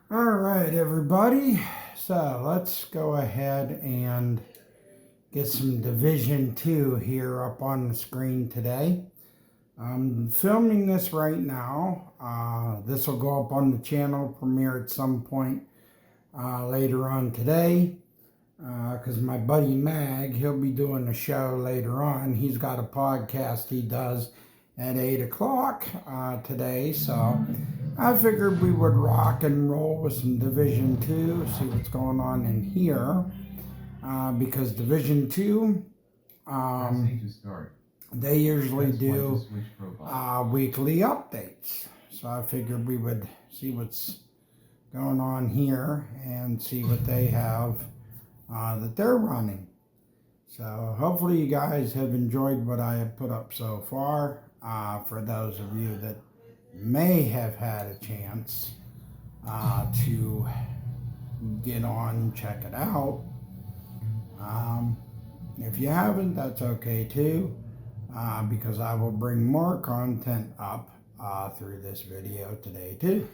All right, everybody. So let's go ahead and get some Division 2 here up on the screen today. I'm filming this right now. This will go up on the channel, premiere at some point later on today. Because my buddy Mag, he'll be doing a show later on. He's got a podcast he does at 8 o'clock today. So I figured we would rock and roll with some Division 2, see what's going on in here. Because Division 2, they usually do weekly updates. So I figured we would see what's going on here and see what they have that they're running. So hopefully you guys have enjoyed what I have put up so far. For those of you that may have had a chance to get on, check it out. If you haven't, that's okay too, because I will bring more content up through this video today too.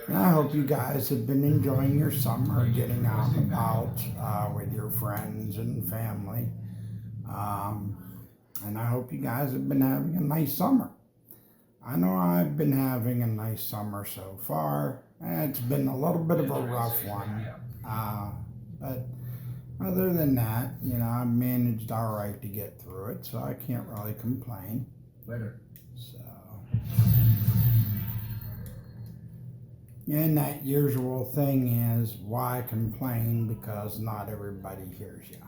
And I hope you guys have been enjoying your summer, getting out and about with your friends and family. And I hope you guys have been having a nice summer. I know I've been having a nice summer so far. It's been a little bit of a rough one. But other than that, I've managed all right to get through it, so I can't really complain. Later. So, and that usual thing is, why complain? Because not everybody hears you,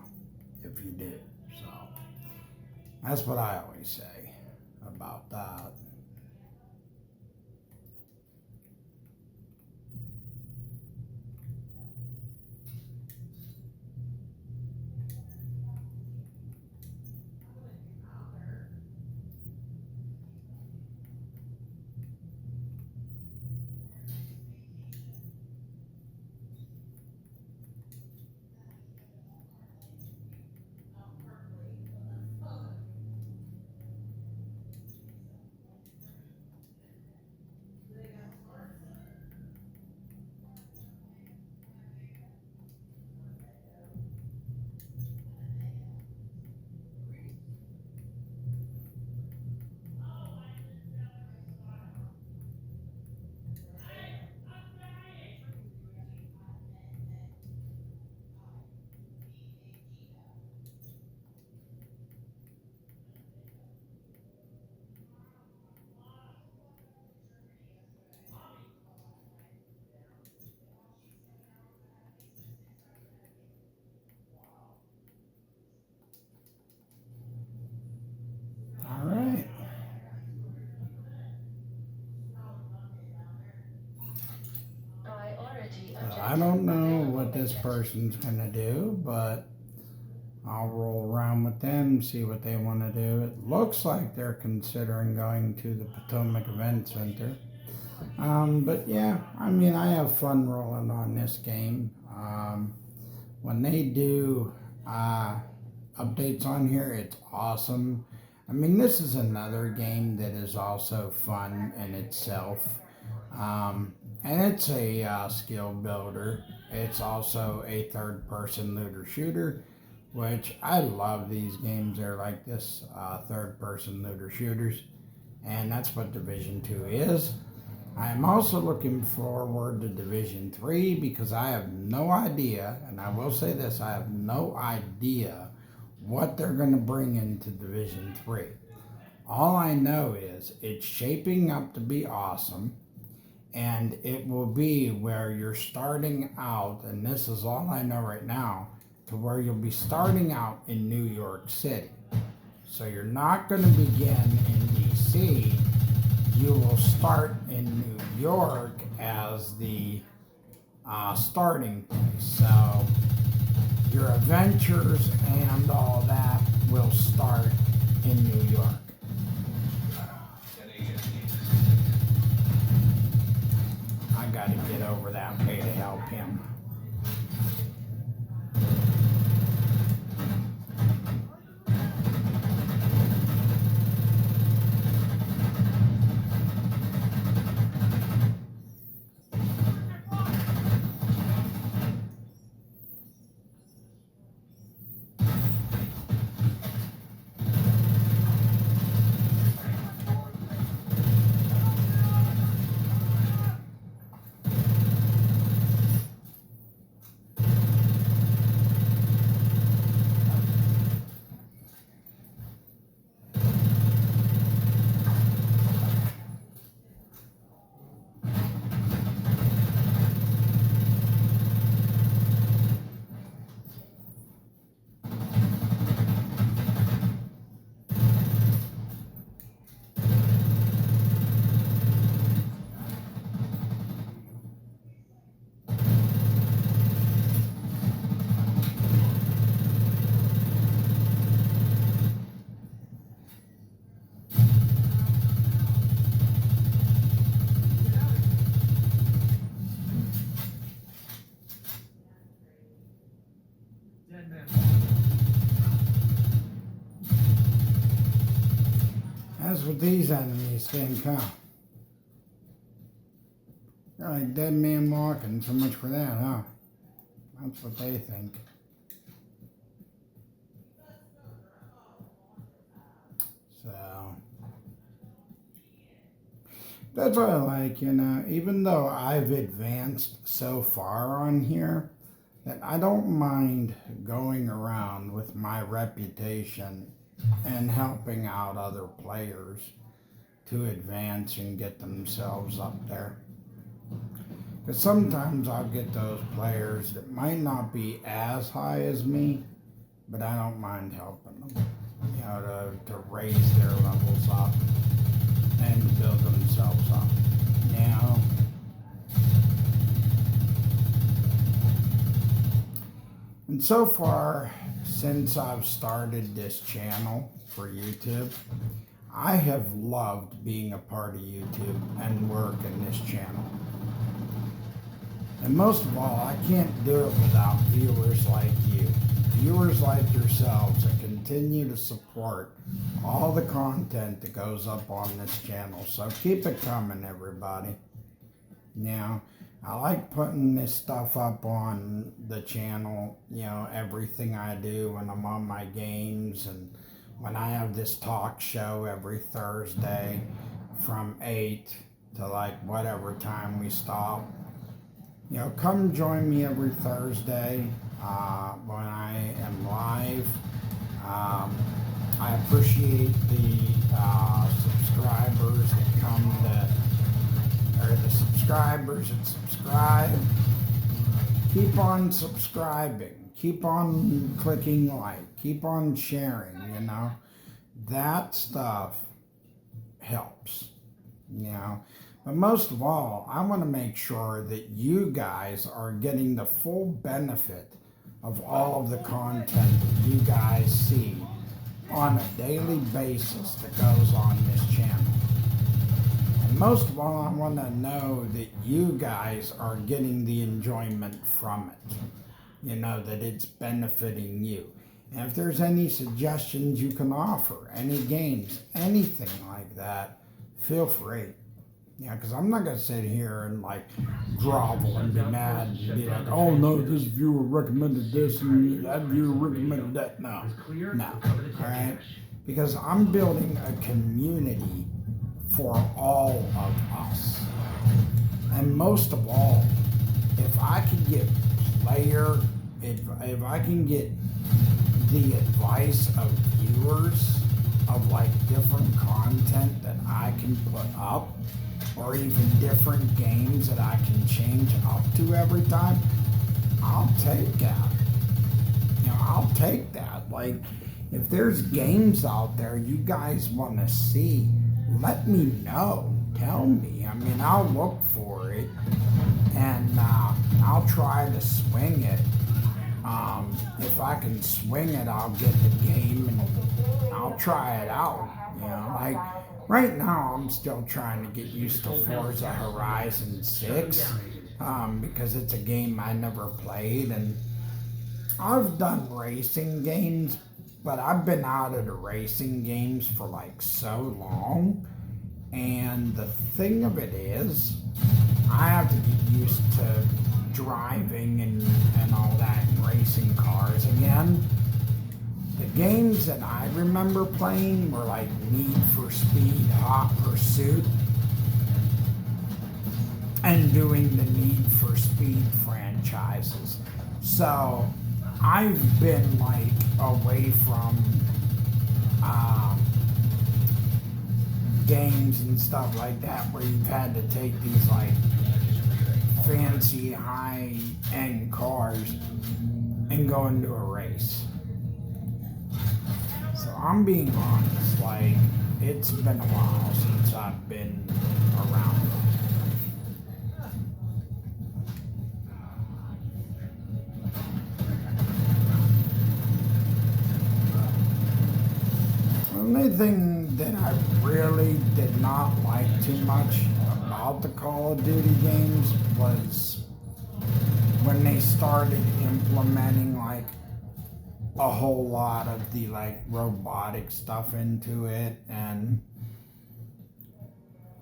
if you do. So, that's what I always say about that. All right. I don't know what this person's gonna do, but I'll roll around with them, see what they want to do. It looks like they're considering going to the Potomac Event Center. But yeah, I have fun rolling on this game. When they do updates on here, it's awesome. This is another game that is also fun in itself. And it's a skill builder. It's also a third-person looter shooter, which I love these games. They're like this, third-person looter shooters, and that's what Division 2 is. I'm also looking forward to Division 3 because I have no idea, and I will say this, I have no idea what they're going to bring into Division 3. All I know is it's shaping up to be awesome. And it will be where you're starting out, and this is all I know right now, to where you'll be starting out in New York City. So you're not going to begin in DC. You will start in New York as the starting place. So your adventures and all that will start in New York. Got to get over that way to help him. That's what these enemies think, huh? They're like dead man walking, so much for that, huh? That's what they think. So, that's what I like, even though I've advanced so far on here, that I don't mind going around with my reputation and helping out other players to advance and get themselves up there. Because sometimes I'll get those players that might not be as high as me, but I don't mind helping them, to raise their levels up and to build themselves up. And so far, since I've started this channel for YouTube, I have loved being a part of YouTube and work in this channel. And most of all, I can't do it without viewers like you. Viewers like yourselves that continue to support all the content that goes up on this channel. So keep it coming, everybody. Now, I like putting this stuff up on the channel, everything I do when I'm on my games, and when I have this talk show every Thursday from 8 to whatever time we stop. Come join me every Thursday when I am live. I appreciate the subscribers that come or the subscribers that subscribe. Keep on subscribing. Keep on clicking like. Keep on sharing, That stuff helps, But most of all, I want to make sure that you guys are getting the full benefit of all of the content that you guys see on a daily basis that goes on this channel. And most of all, I want to know that you guys are getting the enjoyment from it. That it's benefiting you. And if there's any suggestions you can offer, any games, anything like that, feel free. Because I'm not going to sit here and grovel and be mad and be like, oh no, this viewer recommended this and that viewer recommended that. No, all right? Because I'm building a community for all of us. And most of all, if I can get if I can get the advice of viewers of different content that I can put up, or even different games that I can change up to every time, I'll take that. I'll take that. If there's games out there you guys want to see, let me know. Tell me. I'll look for it, and I'll try to swing it. If I can swing it, I'll get the game and I'll try it out. Right now, I'm still trying to get used to Forza Horizon 6 because it's a game I never played, and I've done racing games, but I've been out of the racing games for so long, and the thing of it is, I have to get used to driving and all that and racing cars again. The games that I remember playing were Need for Speed, Hot Pursuit, and doing the Need for Speed franchises. So I've been away from games and stuff like that where you've had to take these fancy high-end cars and go into a race. So I'm being honest, it's been a while since I've been around. The only thing that I really did not like too much about the Call of Duty games was when they started implementing a whole lot of the robotic stuff into it, and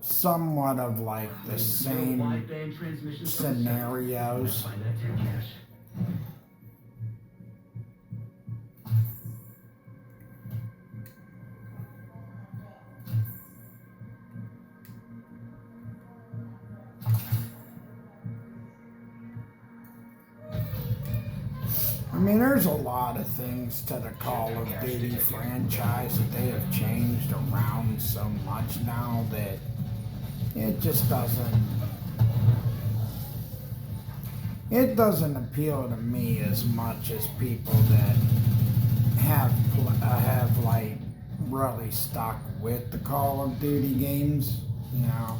somewhat of like the same scenarios. I mean, there's a lot of things to the Call of Duty franchise that they have changed around so much now that it just doesn't appeal to me as much as people that have like really stuck with the Call of Duty games, you know.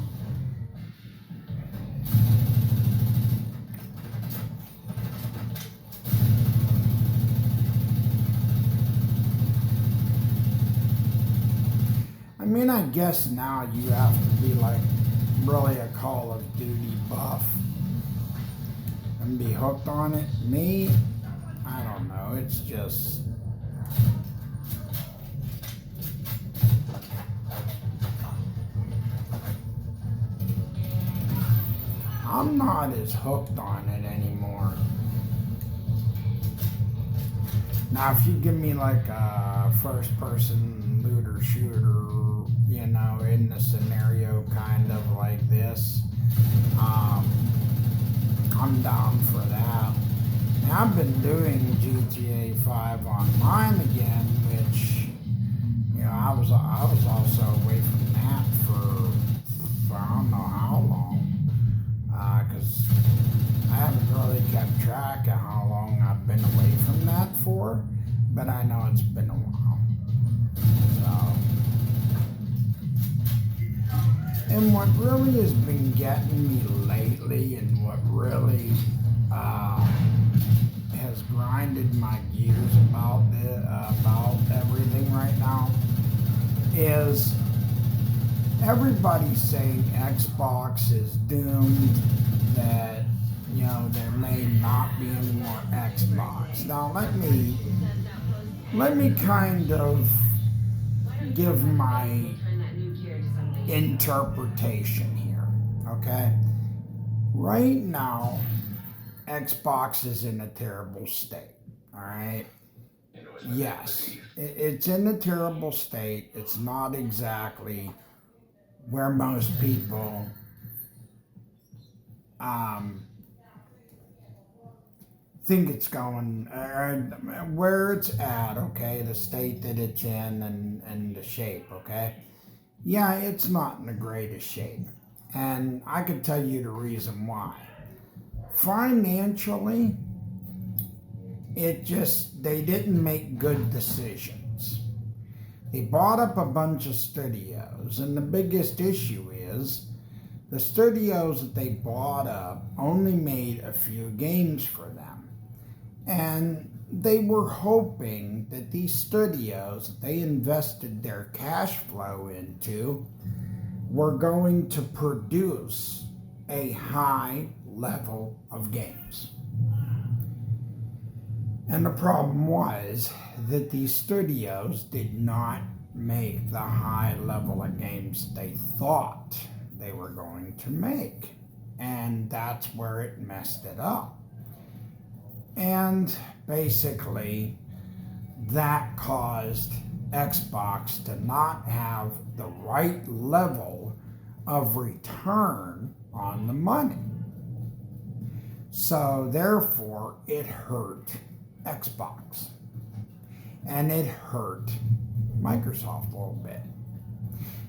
I mean, I guess now you have to be like really a Call of Duty buff and be hooked on it. Me, I don't know. It's just I'm not as hooked on it anymore. Now, if you give me like a first-person looter shooter, you know, in a scenario kind of like this, I'm down for that. Now, I've been doing GTA 5 online again, which, you know, I was also away from that for I don't know how long, because I haven't really kept track of how long I've been away from that for, but I know it's been a while. So, and what really has been getting me lately, and what really has grinded my gears about everything right now, is everybody's saying Xbox is doomed, that, you know, there may not be any more Xbox. Now let me kind of give my interpretation here, okay? Right now, Xbox is in a terrible state, all right? Yes, it's in a terrible state. It's not exactly where most people think it's going, where it's at, okay, the state that it's in, and the shape, okay? Yeah, it's not in the greatest shape. And I could tell you the reason why. Financially, they didn't make good decisions. They bought up a bunch of studios, and the biggest issue is the studios that they bought up only made a few games for them. And they were hoping that these studios that they invested their cash flow into were going to produce a high level of games. And the problem was that these studios did not make the high level of games they thought they were going to make. And that's where it messed it up. And basically, that caused Xbox to not have the right level of return on the money. So therefore, it hurt Xbox. And it hurt Microsoft a little bit.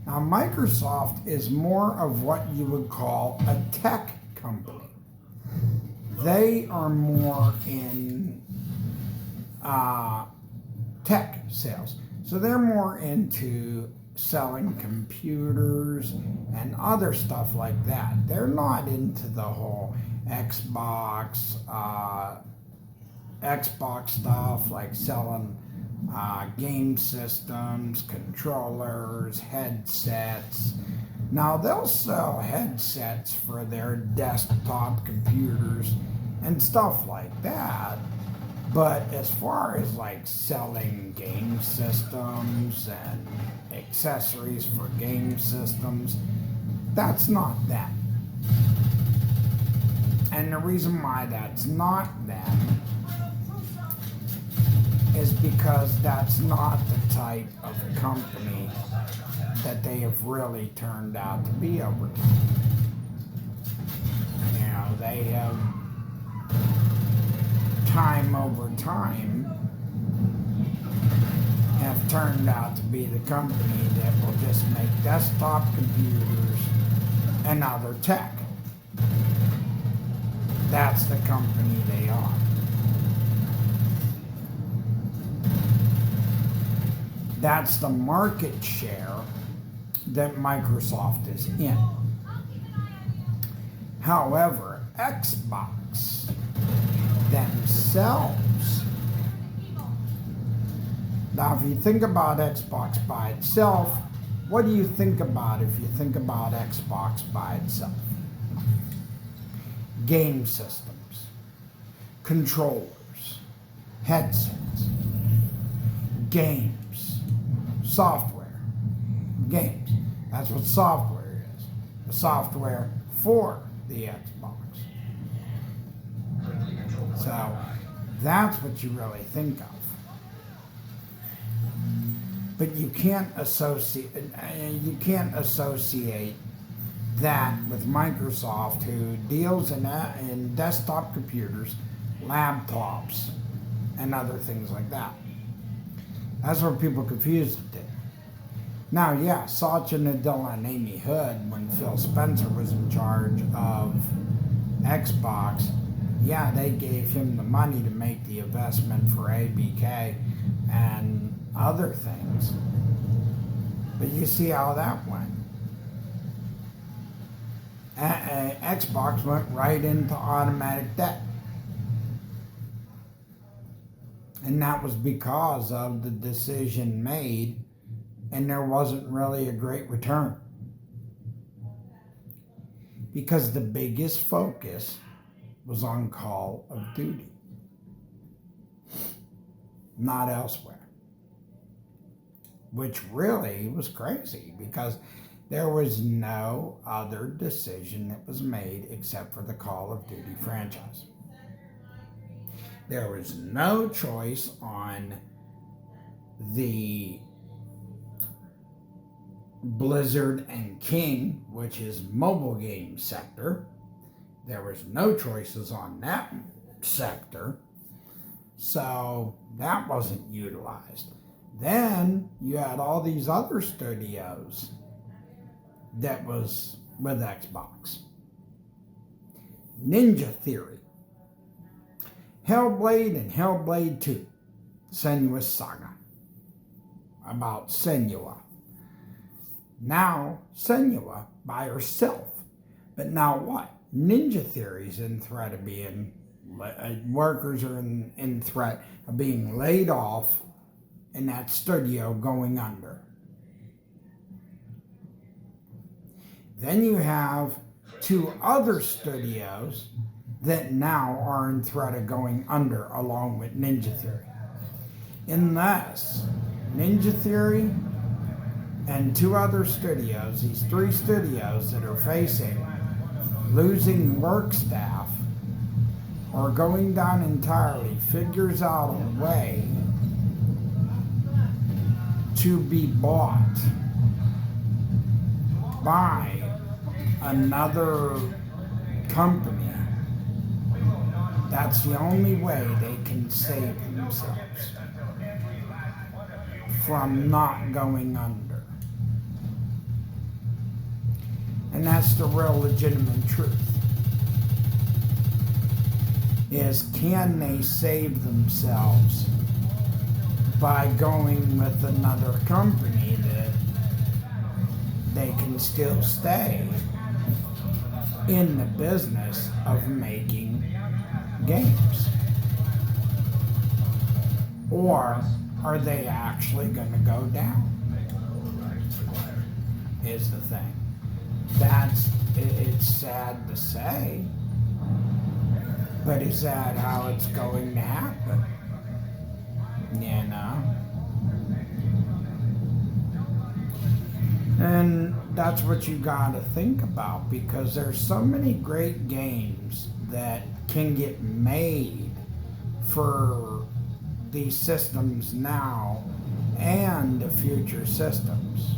Now, Microsoft is more of what you would call a tech company. They are more in tech sales. So they're more into selling computers and other stuff like that. They're not into the whole Xbox stuff, like selling game systems, controllers, headsets. Now, they'll sell headsets for their desktop computers and stuff like that, but as far as like selling game systems and accessories for game systems, That's not them. And the reason why that's not them is because that's not the type of company that they have really turned out to be over time. You know, they have time over time have turned out to be the company that will just make desktop computers and other tech. That's the company they are. That's the market share that Microsoft is in. However, Xbox themselves, now if you think about Xbox by itself, what do you think about if you think about Xbox by itself? Game systems, controllers, headsets, games, software, games. That's what software is. The software for the Xbox. So that's what you really think of. But you can't associate that with Microsoft, who deals in desktop computers, laptops, and other things like that. That's where people confuse it. Now, yeah, Satya Nadella and Amy Hood, when Phil Spencer was in charge of Xbox, yeah, they gave him the money to make the investment for ABK and other things. But you see how that went. Xbox went right into automatic debt. And that was because of the decision made, and there wasn't really a great return. Because the biggest focus was on Call of Duty, not elsewhere. Which really was crazy, because there was no other decision that was made except for the Call of Duty franchise. There was no choice on the Blizzard and King, which is mobile game sector. There was no choices on that sector. So that wasn't utilized. Then you had all these other studios that was with Xbox. Ninja Theory, Hellblade and Hellblade 2, Senua's Saga, about Senua. Now Senua by herself. But now what? Ninja Theory's in threat of being, workers are in threat of being laid off, and that studio going under. Then you have two other studios that now are in threat of going under along with Ninja Theory. Unless Ninja Theory and two other studios, these three studios that are facing losing work staff or going down entirely, figures out a way to be bought by another company, that's the only way they can save themselves from not going under. And that's the real legitimate truth. Is, can they save themselves by going with another company that they can still stay in the business of making games? Or are they actually going to go down? Is the thing. It's sad to say, but is that how it's going to happen? You know? And that's what you got to think about, because there's so many great games that can get made for these systems now and the future systems.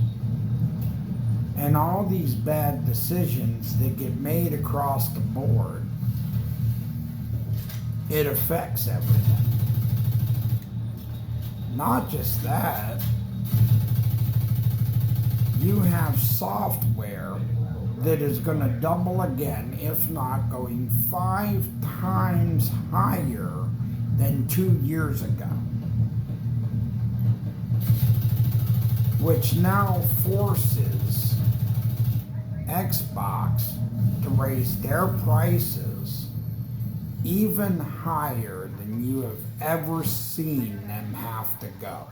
And all these bad decisions that get made across the board, it affects everything. Not just that, you have software that is going to double again, if not going 5 times higher than 2 years ago, which now forces Xbox to raise their prices even higher than you have ever seen them have to go.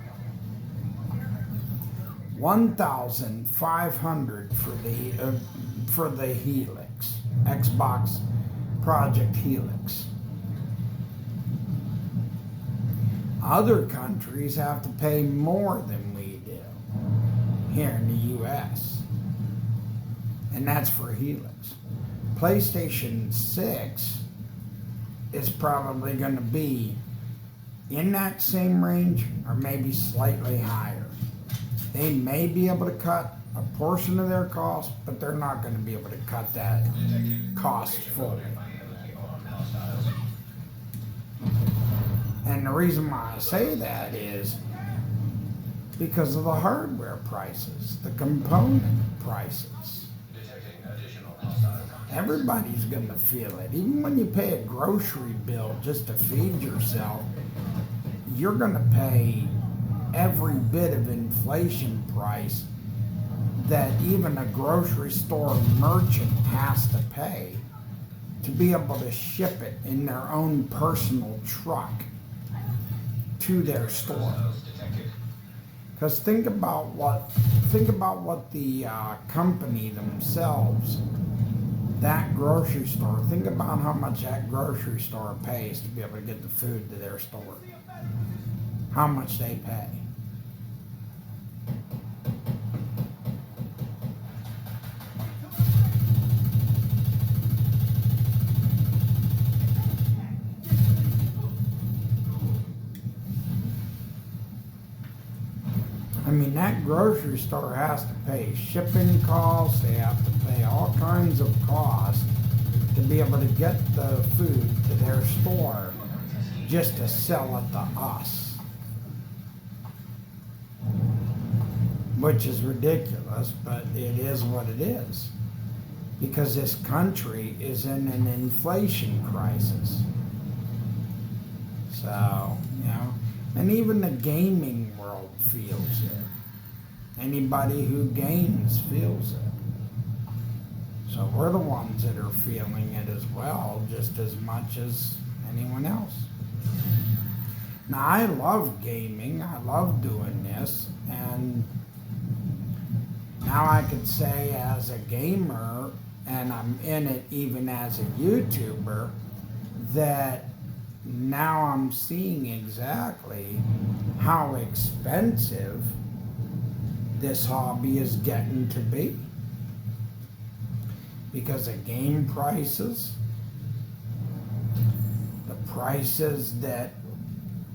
1,500 for the Helix, Xbox Project Helix. Other countries have to pay more than we do here in the US, and that's for Helix. PlayStation 6 is probably going to be in that same range or maybe slightly higher. They may be able to cut a portion of their cost, but they're not going to be able to cut that cost fully. And the reason why I say that is because of the hardware prices, the component prices. Everybody's going to feel it. Even when you pay a grocery bill just to feed yourself, you're going to pay every bit of inflation price that even a grocery store merchant has to pay to be able to ship it in their own personal truck to their store. Because think about what the company themselves, that grocery store, think about how much that grocery store pays to be able to get the food to their store. How much they pay. I mean, that grocery store has to pay shipping costs, they have to pay all kinds of costs to be able to get the food to their store just to sell it to us. Which is ridiculous, but it is what it is. Because this country is in an inflation crisis. So, and even the gaming world feels it. Anybody who games feels it. So we're the ones that are feeling it as well, just as much as anyone else. Now, I love gaming, I love doing this, and now I could say as a gamer, and I'm in it even as a YouTuber, that now I'm seeing exactly how expensive this hobby is getting to be. Because of game prices, the prices that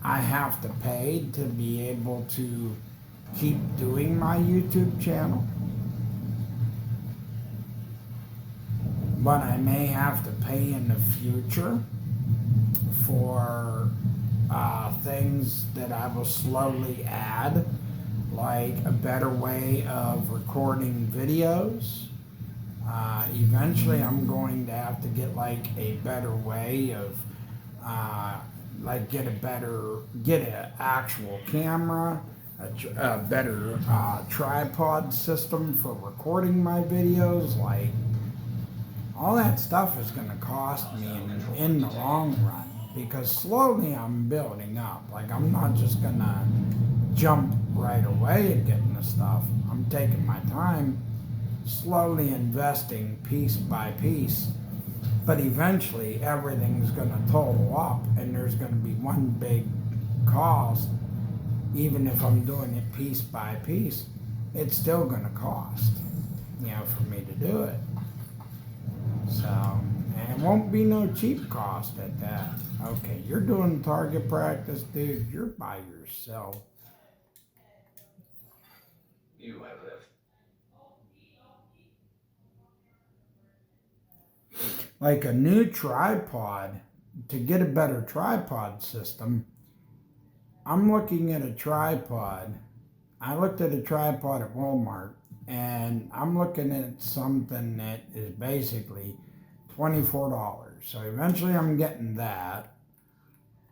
I have to pay to be able to keep doing my YouTube channel, what I may have to pay in the future for things that I will slowly add, like a better way of recording videos. Eventually I'm going to have to get like a better way of get an actual camera, a better tripod system for recording my videos. Like, all that stuff is going to cost me in the long run, because slowly I'm building up. Like, I'm not just going to jump right away at getting the stuff. I'm taking my time, slowly investing piece by piece. But eventually everything's going to total up, and there's going to be one big cost, even if I'm doing it piece by piece. it's still going to cost, for me to do it. So, and it won't be no cheap cost at that. Okay, you're doing target practice, dude. You're by yourself. You have left. Like a new tripod, to get a better tripod system, I'm looking at a tripod. I looked at a tripod at Walmart, and I'm looking at something that is basically $24. So eventually I'm getting that.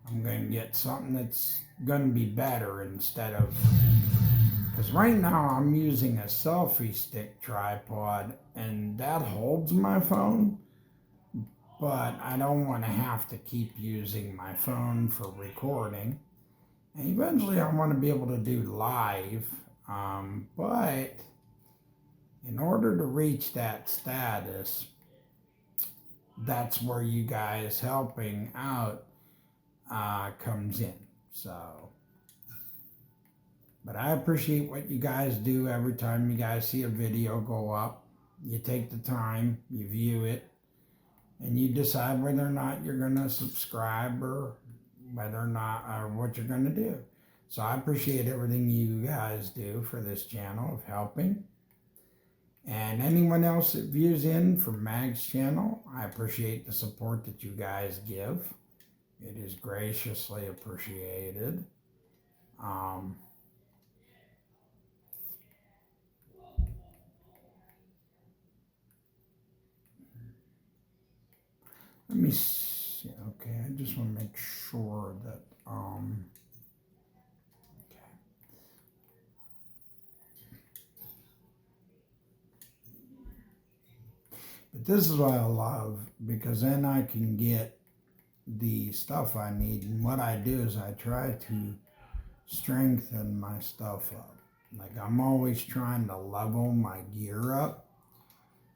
I'm going to get something that's going to be better instead of, because right now I'm using a selfie stick tripod and that holds my phone, but I don't want to have to keep using my phone for recording. And eventually I want to be able to do live, but in order to reach that status, that's where you guys helping out comes in. So, but I appreciate what you guys do every time you guys see a video go up. You take the time, you view it, and you decide whether or not you're going to subscribe or whether or not or what you're going to do. So I appreciate everything you guys do for this channel of helping. And anyone else that views in from Mag's channel, I appreciate the support that you guys give. It is graciously appreciated. Let me see. Okay, I just want to make sure that okay. But this is what I love, because then I can get the stuff I need. And what I do is I try to strengthen my stuff up. Like I'm always trying to level my gear up,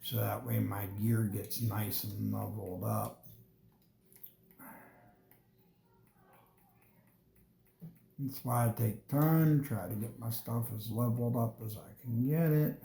so that way my gear gets nice and leveled up. That's why I take time, try to get my stuff as leveled up as I can get it.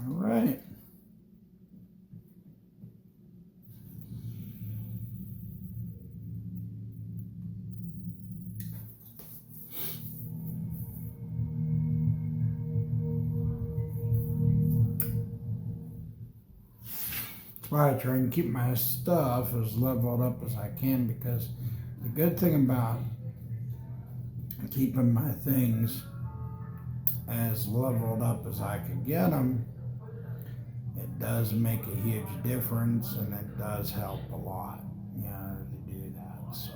All right. That's why I try and keep my stuff as leveled up as I can, because the good thing about keeping my things as leveled up as I could get them, it does make a huge difference, and it does help a lot, to do that. So.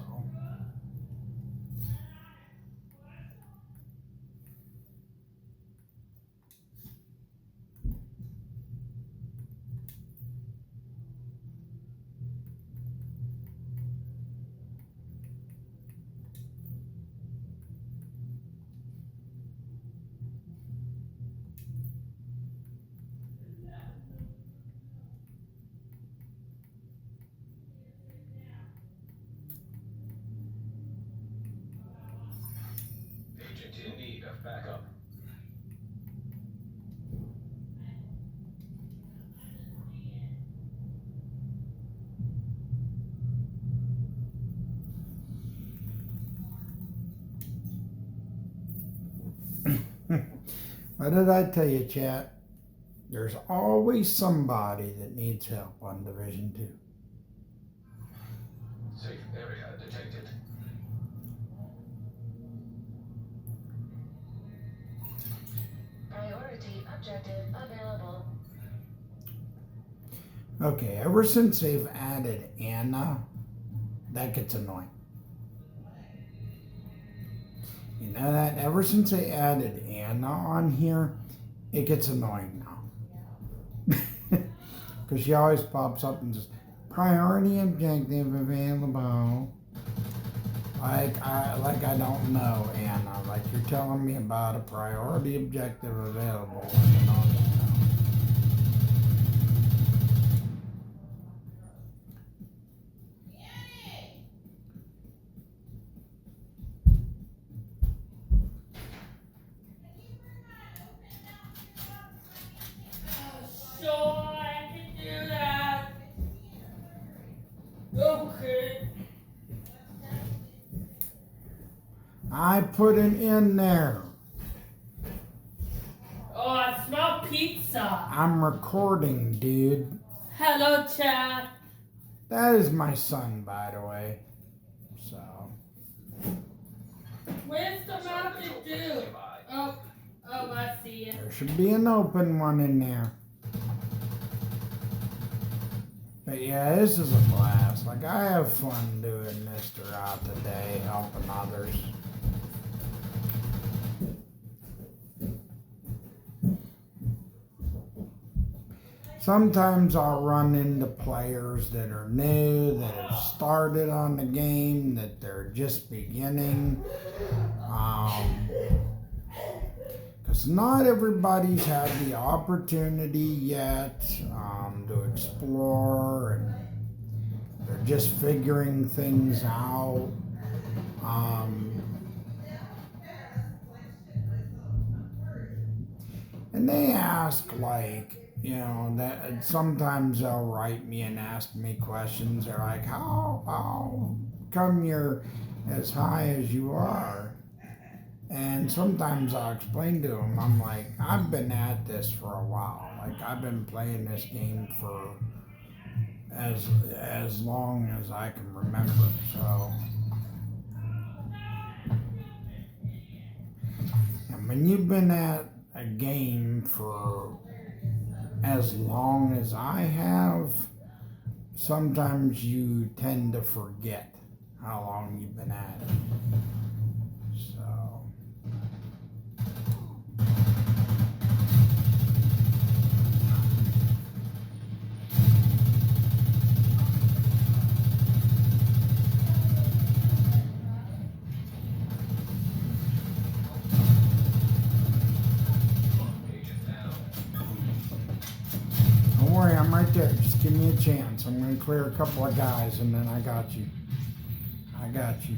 Agent in need of backup. What did I tell you, chat? There's always somebody that needs help on Division 2. Safe area detected. Priority objective available. Okay, ever since they've added Anna, that gets annoying. You know that? Ever since they added Anna on here, it gets annoying now. Because she always pops up and says, priority objective available. Like I don't know, Anna. Like you're telling me about a priority objective available. And all that. Sure, I can do that. Okay. I put it in there. Oh, I smell pizza. I'm recording, dude. Hello, Chad. That is my son, by the way. So, Where's the Mountain Dew? Oh, I see it. there should be an open one in there. But yeah, this is a blast. Like, I have fun doing this throughout the day, helping others. Sometimes I'll run into players that are new, that have started on the game, that they're just beginning. Because not everybody's had the opportunity yet to explore, and they're just figuring things out. And they ask, like, that sometimes they'll write me and ask me questions. They're like, how come you're as high as you are? And sometimes I'll explain to them, I'm like, I've been at this for a while. Like, I've been playing this game for as long as I can remember. So, and when you've been at a game for as long as I have, sometimes you tend to forget how long you've been at it. So, Agent down. don't worry, I'm right there. Just give me a chance. I'm going to clear a couple of guys, and then I got you. I got you.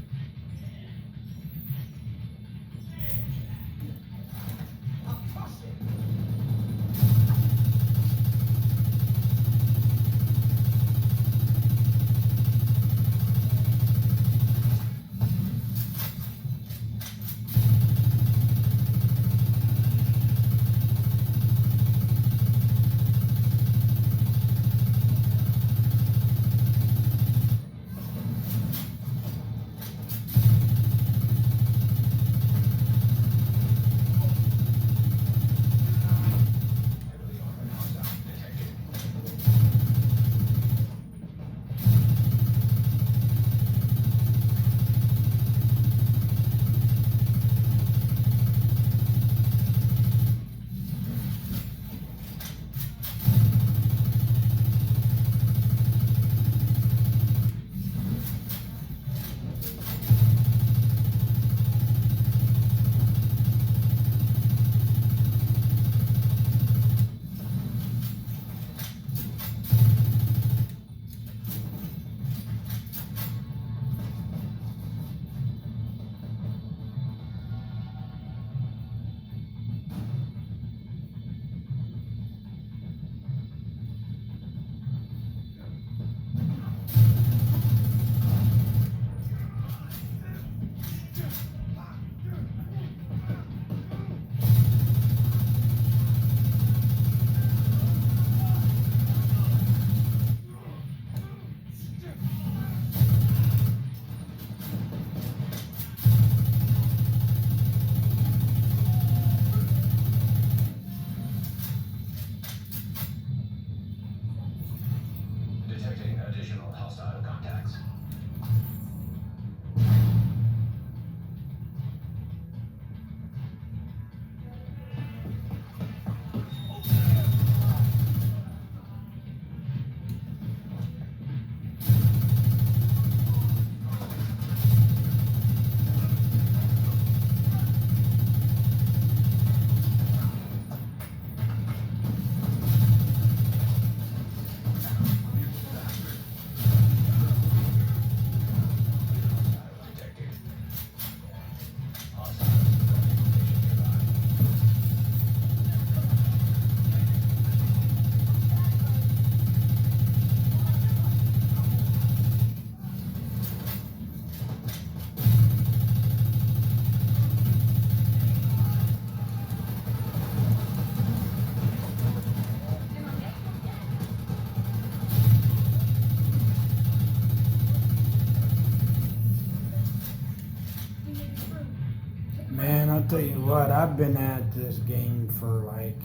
I'll tell you what, I've been at this game for like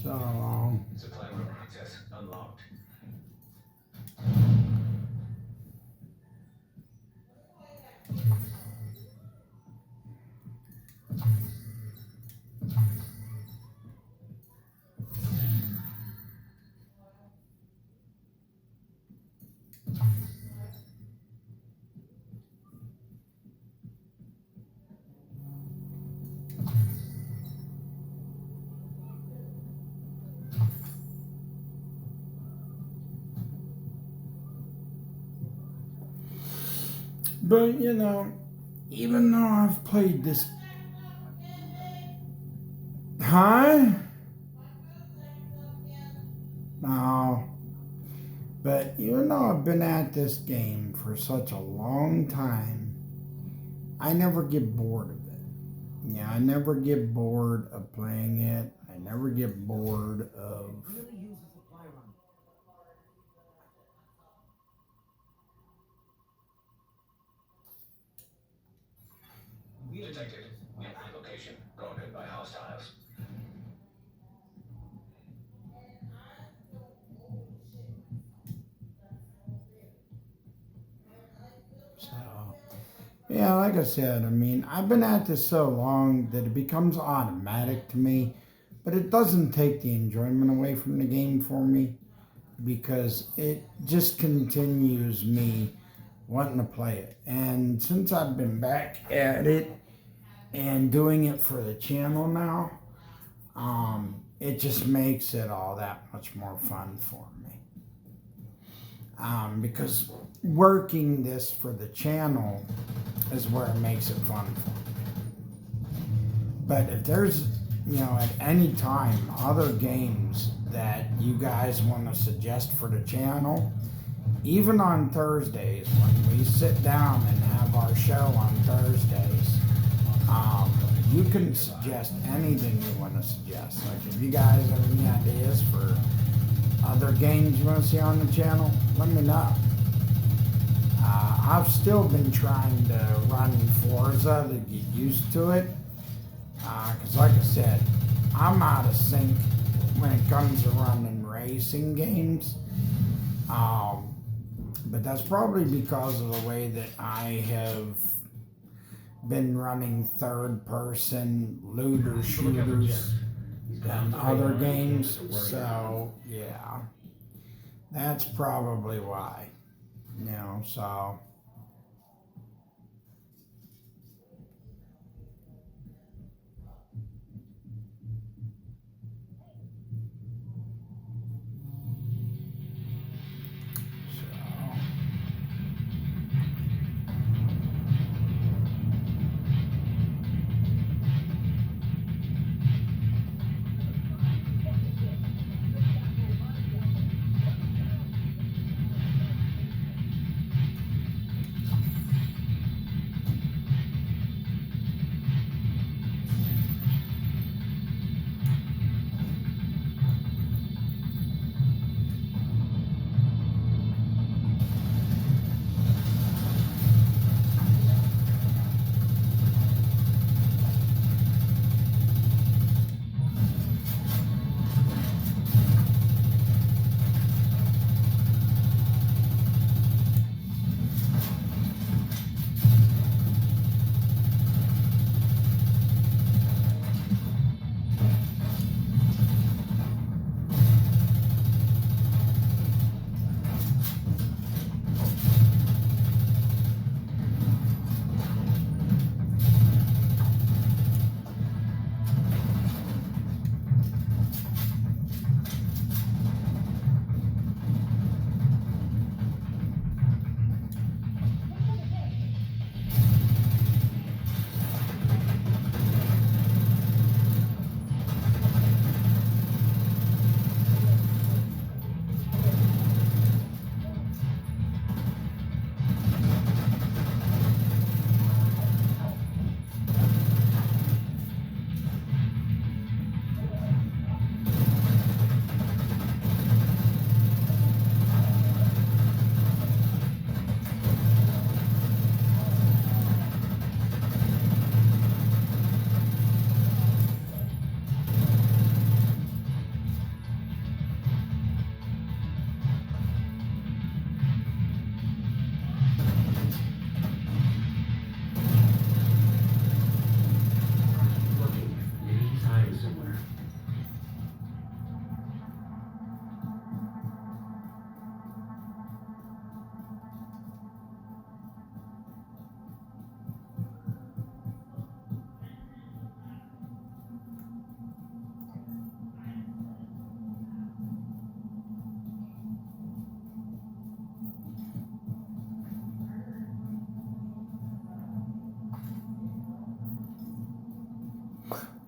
so long. Supply room access unlocked. But you know, even though I've played this, huh? No. But even though I've been at this game for such a long time, I never get bored of it. Yeah, I never get bored of playing it. I never get bored of. Detected. New location. Guarded by hostiles. So, yeah, like I said, I mean, I've been at this so long that it becomes automatic to me, but it doesn't take the enjoyment away from the game for me because it just continues me wanting to play it. And since I've been back at it and doing it for the channel now, it just makes it all that much more fun for me. Because working this for the channel is where it makes it fun for me. But if there's, you know, at any time other games that you guys want to suggest for the channel, even on Thursdays when we sit down and have our show on Thursdays, you can suggest anything you want to suggest. Like if you guys have any ideas for other games you want to see on the channel, let me know. I've still been trying to run Forza to get used to it. Because like I said, I'm out of sync when it comes to running racing games. But that's probably because of the way that I have been running third-person looter shooters than other games. So, yeah. That's probably why. You know, so...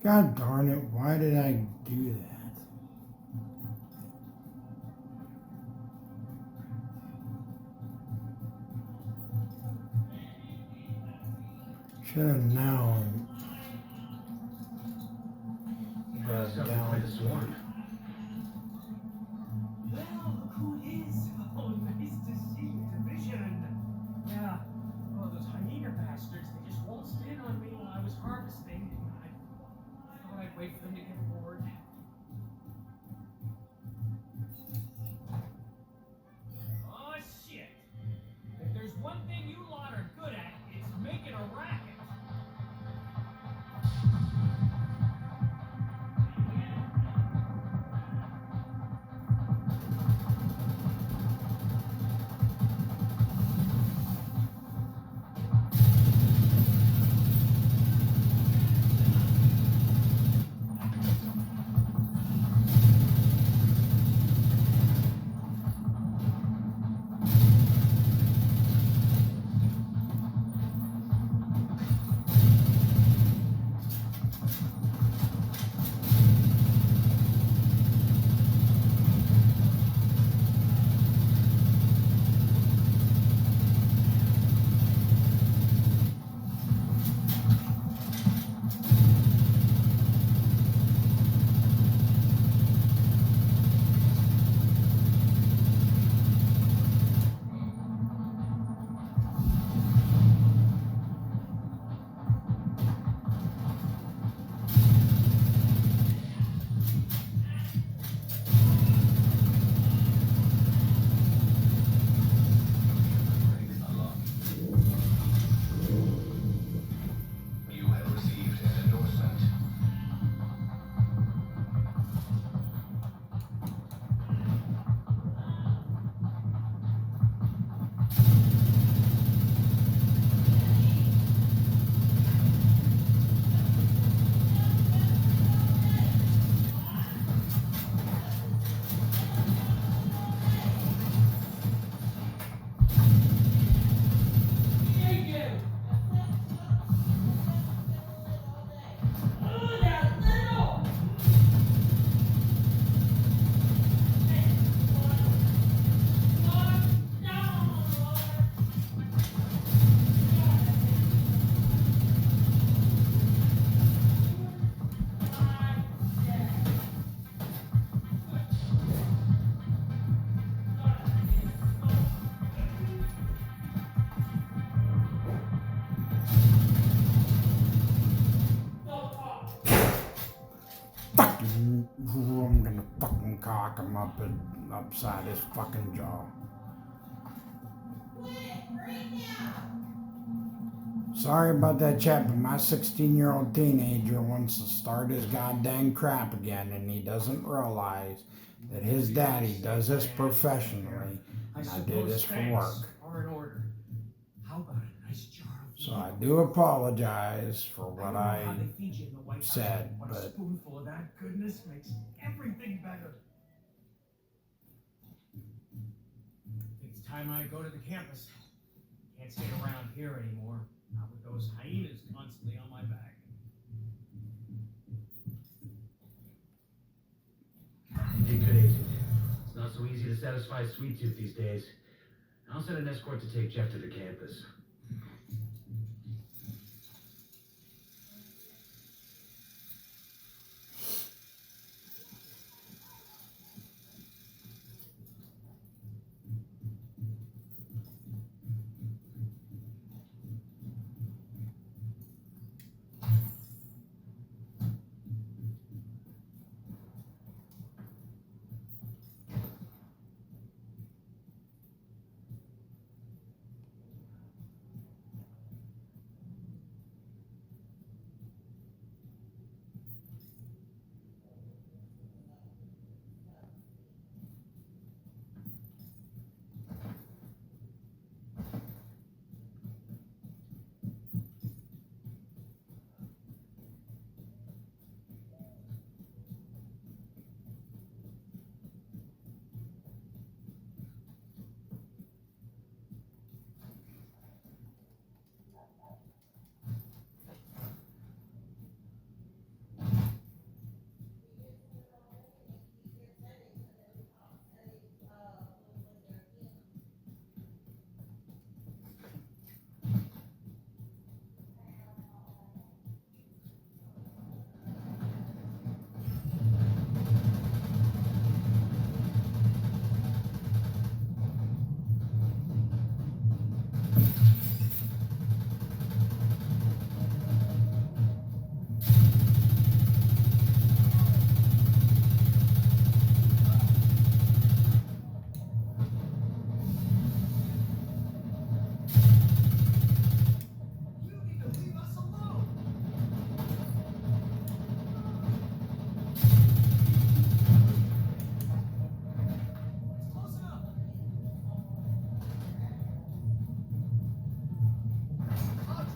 God darn it, why did I do that? Should have known. But Something down. quite a swarm. Well, look who it is. Oh, nice to see you, Division. Yeah, well, those hyena bastards, they just waltzed in on me while I was harvesting. I thought I'd wait for them to get bored. Oh, shit. If there's one thing you lot are good at, it's making a racket. Brakes unlocked. You have received an endorsement. Thank you. Oh, that little. Fucking, I'm gonna fucking cock him up and upside his fucking jaw. Sorry about that, chat, but my 16-year-old teenager wants to start his goddamn crap again, and he doesn't realize that his daddy does this professionally, and I do this for work. Are in order. How about a nice jar of So I do apologize for what don't know I how they feed you in the White House, said, but a but spoonful of that goodness makes everything better. It's time I go to the campus. Can't stay around here anymore. Not with those hyenas constantly on my back. You did good, Agent. It's not so easy to satisfy Sweet Tooth these days. I'll send an escort to take Jeff to the campus.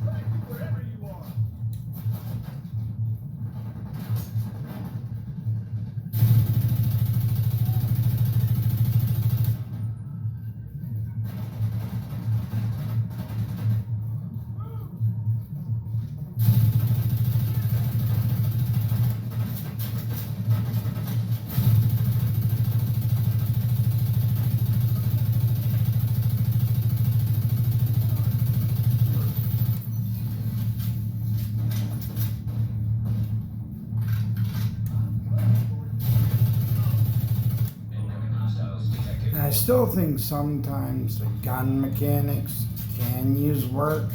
Right, wherever you are. Incoming hostiles detected. And I still think sometimes the gun mechanics can use work,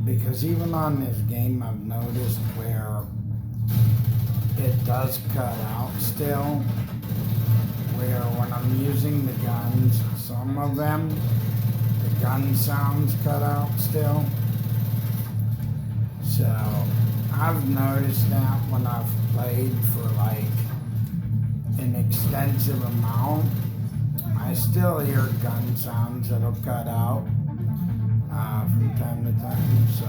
because even on this game I've noticed where it does cut out still, where when I'm using the guns, some of them, the gun sounds cut out still. So I've noticed that when I've played for like an extensive amount, I still hear gun sounds that'll cut out from time to time. So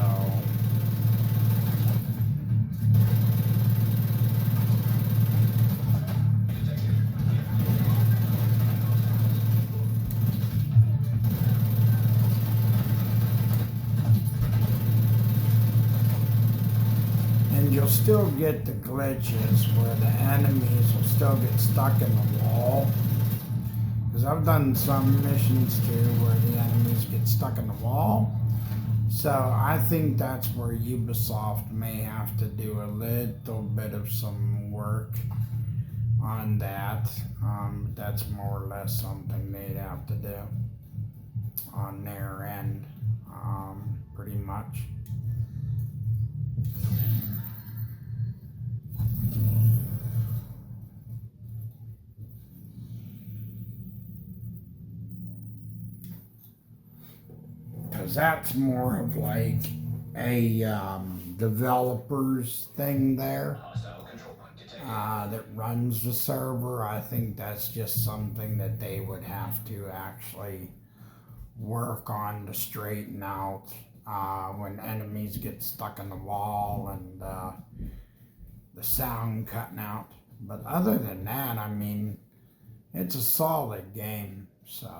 and you'll still get the glitches where the enemies will still get stuck in the wall. Because I've done some missions too where the enemies get stuck in the wall. So I think that's where Ubisoft may have to do a little bit of some work on that. That's more or less something they'd have to do on their end, pretty much. Because that's more of like a developer's thing there Hostile control point detected. that runs the server. I think that's just something that they would have to actually work on to straighten out when enemies get stuck in the wall and the sound cutting out. But other than that, I mean, it's a solid game, so.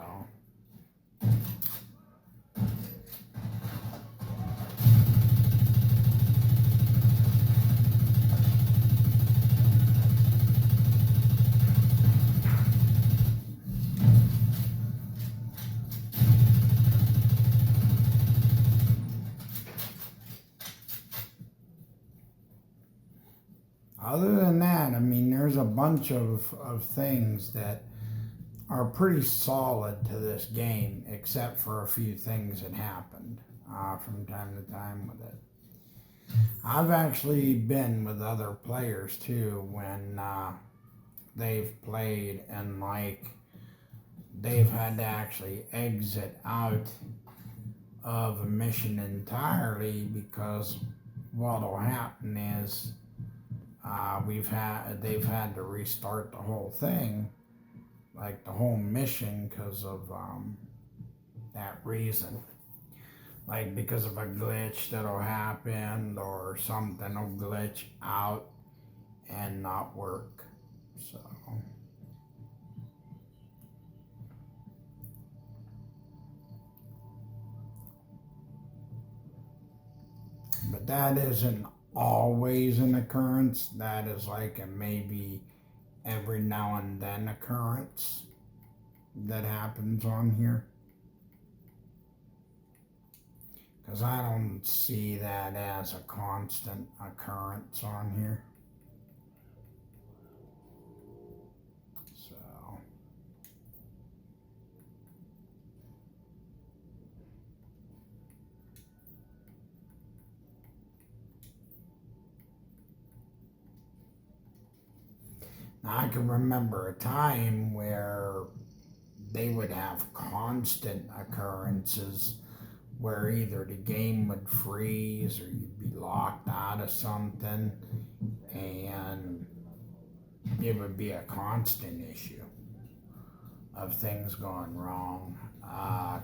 Other than that, I mean, there's a bunch of things that are pretty solid to this game, except for a few things that happened from time to time with it. I've actually been with other players too when they've played and like they've had to actually exit out of a mission entirely because what'll happen is they've had to restart the whole thing, like the whole mission, because of that reason, like because of a glitch that'll happen or something will glitch out and not work. So but that isn't always an occurrence. That is like a maybe every now and then occurrence that happens on here. Because I don't see that as a constant occurrence on here. So. I can remember a time where they would have constant occurrences where either the game would freeze or you'd be locked out of something, and it would be a constant issue of things going wrong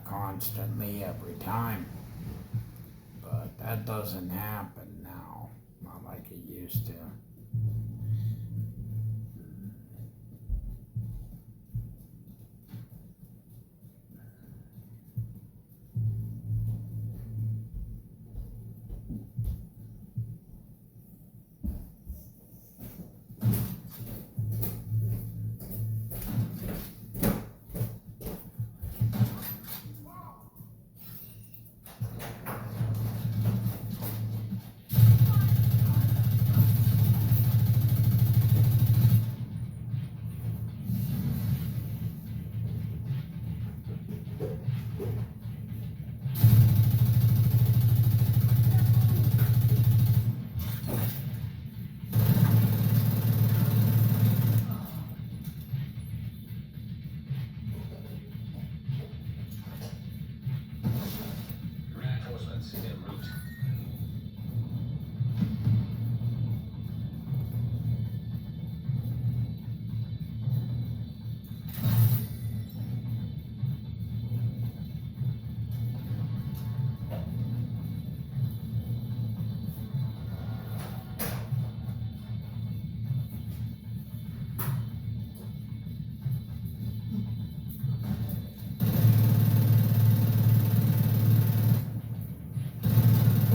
constantly every time. but that doesn't happen now. Not like it used to. Reinforcements en route.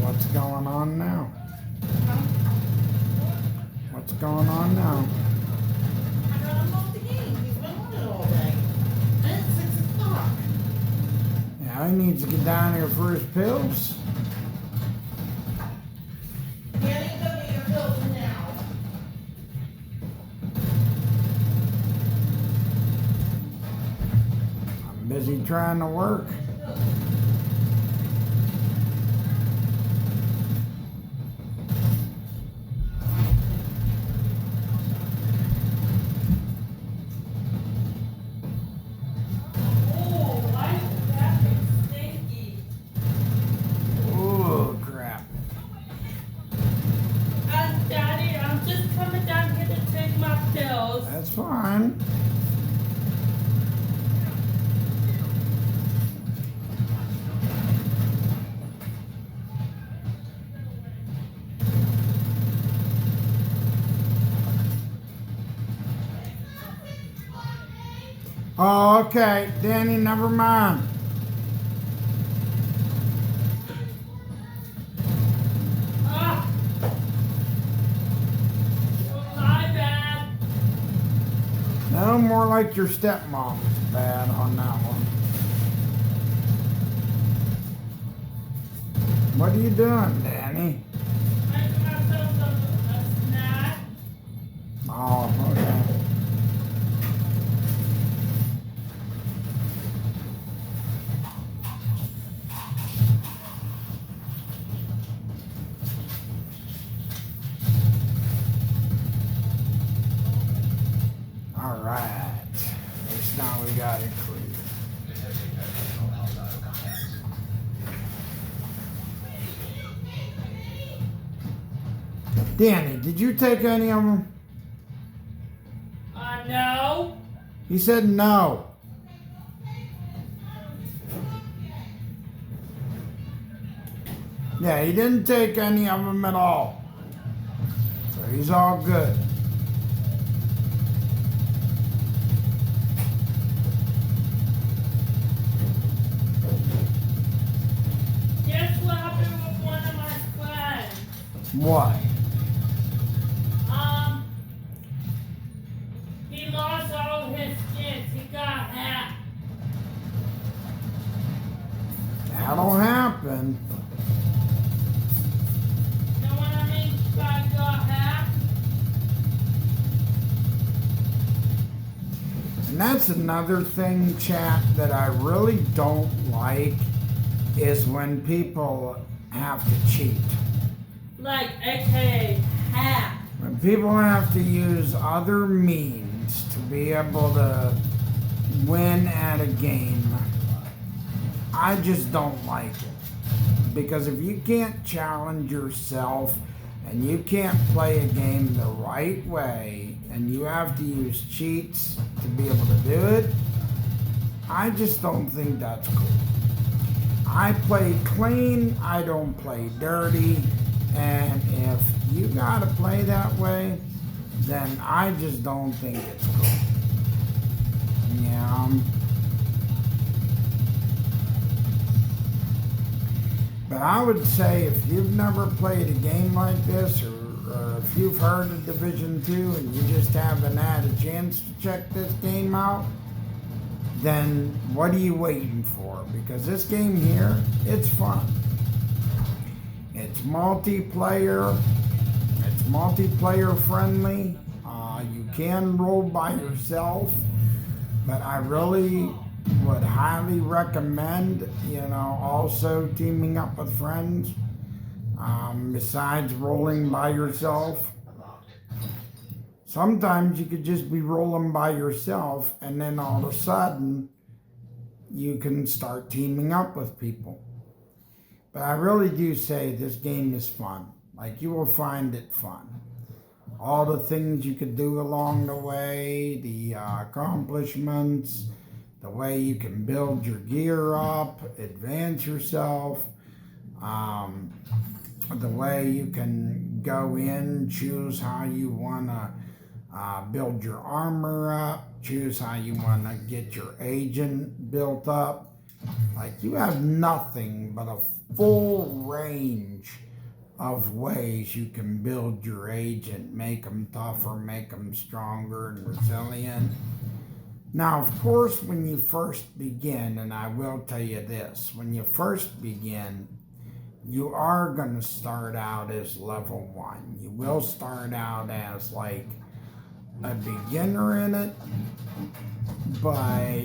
What's going on now? What's going on now? I got him off the game. He's been on it all day. And it's 6 o'clock. Yeah, he needs to get down here for his pills. Danny, go get your pills now. I'm busy trying to work. Oh, why is that stinky? Oh, crap. Daddy, I'm just coming down here to take my pills. That's fine. Oh, okay. Danny, never mind. Ah. My bad. No, more like your stepmom is bad on that one. What are you doing, Danny? Making myself a snack. Oh, okay. All right. At least now we got it clear. Detecting additional hostile contacts. Danny, did you take any of them? No. He said no. Yeah, he didn't take any of them at all. So he's all good. Guess what happened with one of my friends? What? He lost all his skins. He got hacked. That'll happen. You know what I mean? By got hacked. And that's another thing, chat, that I really don't like is when people have to cheat. Like, AKA hack. When people have to use other means to be able to win at a game, I just don't like it. Because if you can't challenge yourself and you can't play a game the right way and you have to use cheats to be able to do it, I just don't think that's cool. I play clean, I don't play dirty, and if you gotta play that way, then I just don't think it's cool. Yeah. But I would say if you've never played a game like this, or if you've heard of Division 2 and you just haven't had a chance to check this game out, then what are you waiting for? Because this game here, it's fun. It's multiplayer. It's multiplayer friendly. You can roll by yourself, but I really would highly recommend, also teaming up with friends. Besides rolling by yourself, sometimes you could just be rolling by yourself, and then all of a sudden, you can start teaming up with people. But I really do say this game is fun. Like, you will find it fun. All the things you could do along the way, the accomplishments, the way you can build your gear up, advance yourself, the way you can go in, choose how you want to build your armor up, choose how you want to get your agent built up. Like, you have nothing but a full range of ways you can build your agent, make them tougher, make them stronger and resilient. Now, of course, when you first begin, and I will tell you this, when you first begin, you are going to start out as level 1. You will start out as like a beginner in it, but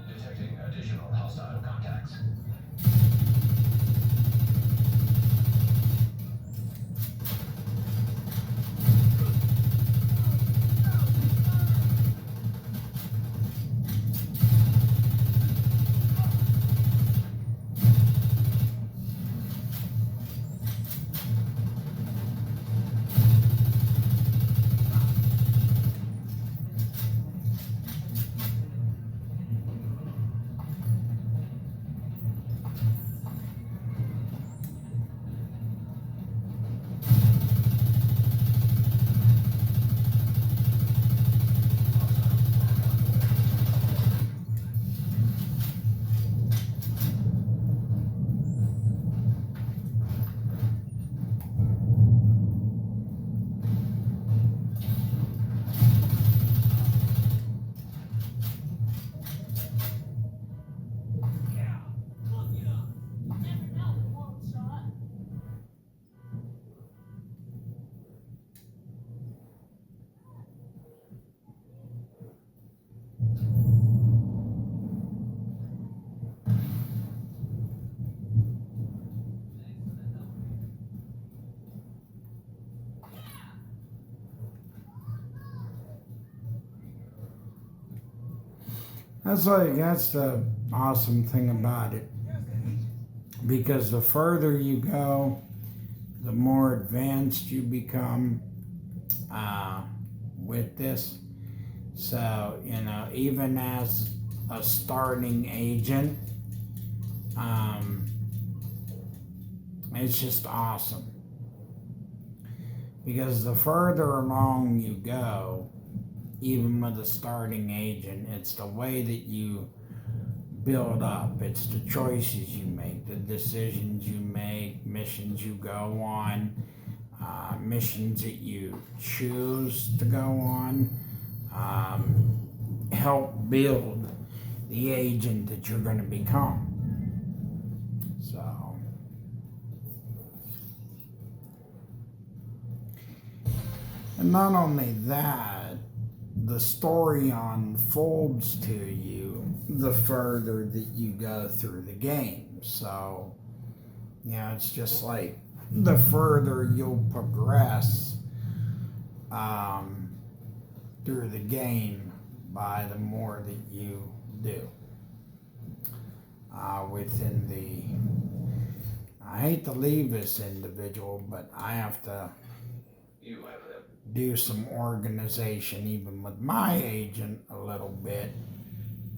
Detecting additional hostile contacts. That's the awesome thing about it. Because the further you go, the more advanced you become with this. So, you know, even as a starting agent, it's just awesome. Because the further along you go, even with a starting agent, it's the way that you build up. It's the choices you make, the decisions you make, missions you go on, missions that you choose to go on, help build the agent that you're going to become. So, and not only that, the story unfolds to you the further that you go through the game. So, you know, it's just like the further you'll progress through the game by the more that you do. Within the, I hate to leave this individual, but I have to You have them. do some organization even with my agent a little bit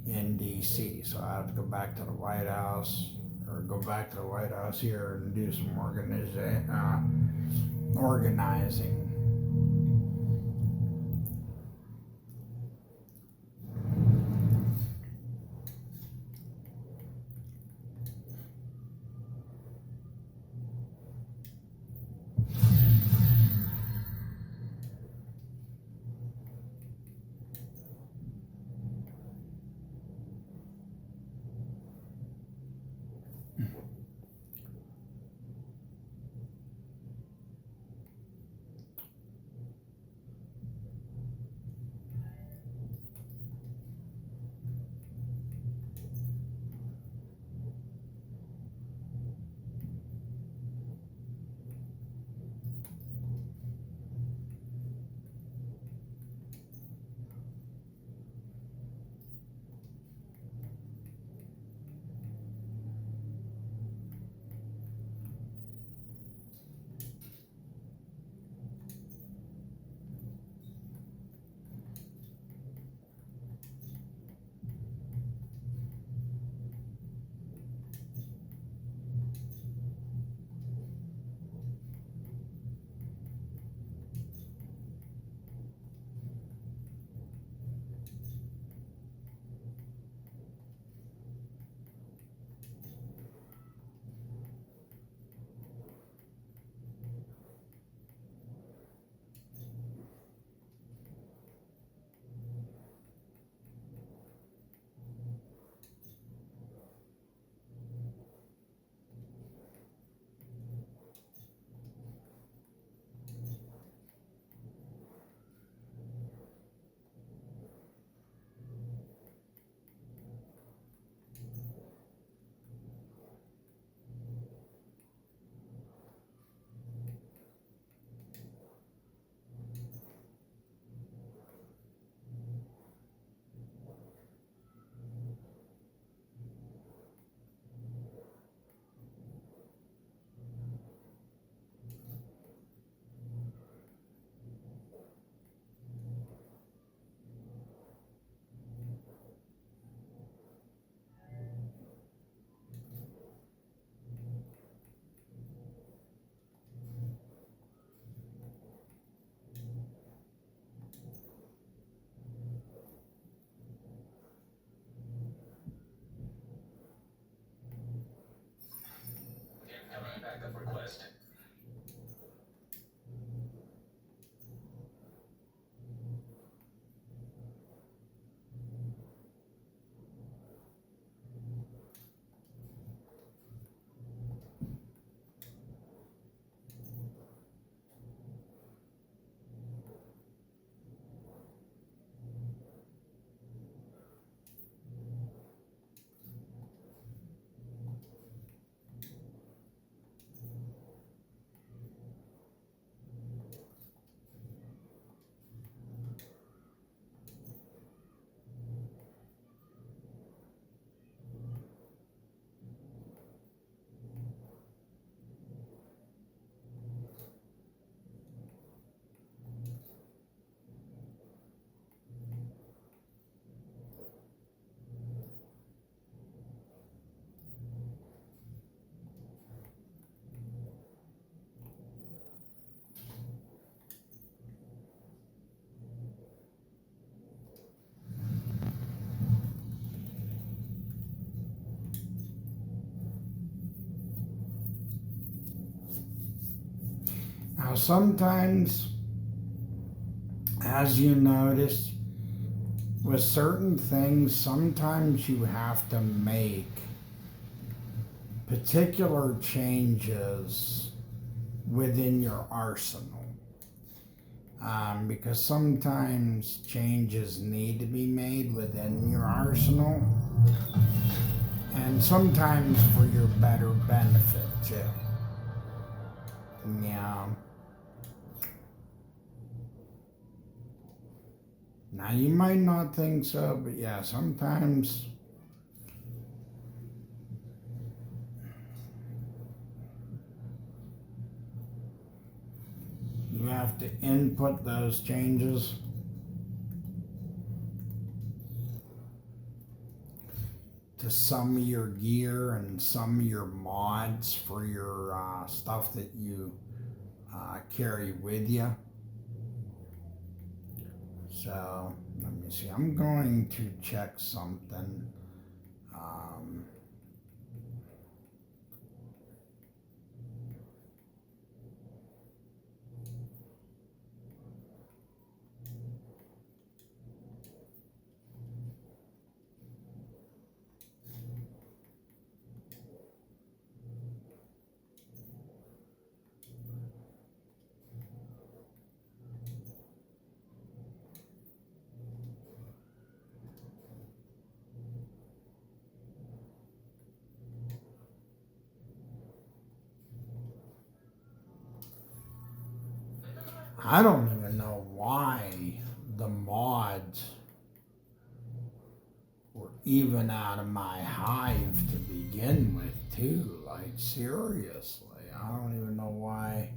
in DC. So I have to go back to the White House, or go back to the White House here and do some organizing. sometimes, as you notice, with certain things, sometimes you have to make particular changes within your arsenal. Because sometimes changes need to be made within your arsenal, and sometimes for your better benefit too. Yeah. Now you might not think so, but yeah, sometimes you have to input those changes to some of your gear and some of your mods for your stuff that you carry with you. So let me see, I'm going to check something. I don't even know why the mods were even out of my hive to begin with, too. Like, seriously, I don't even know why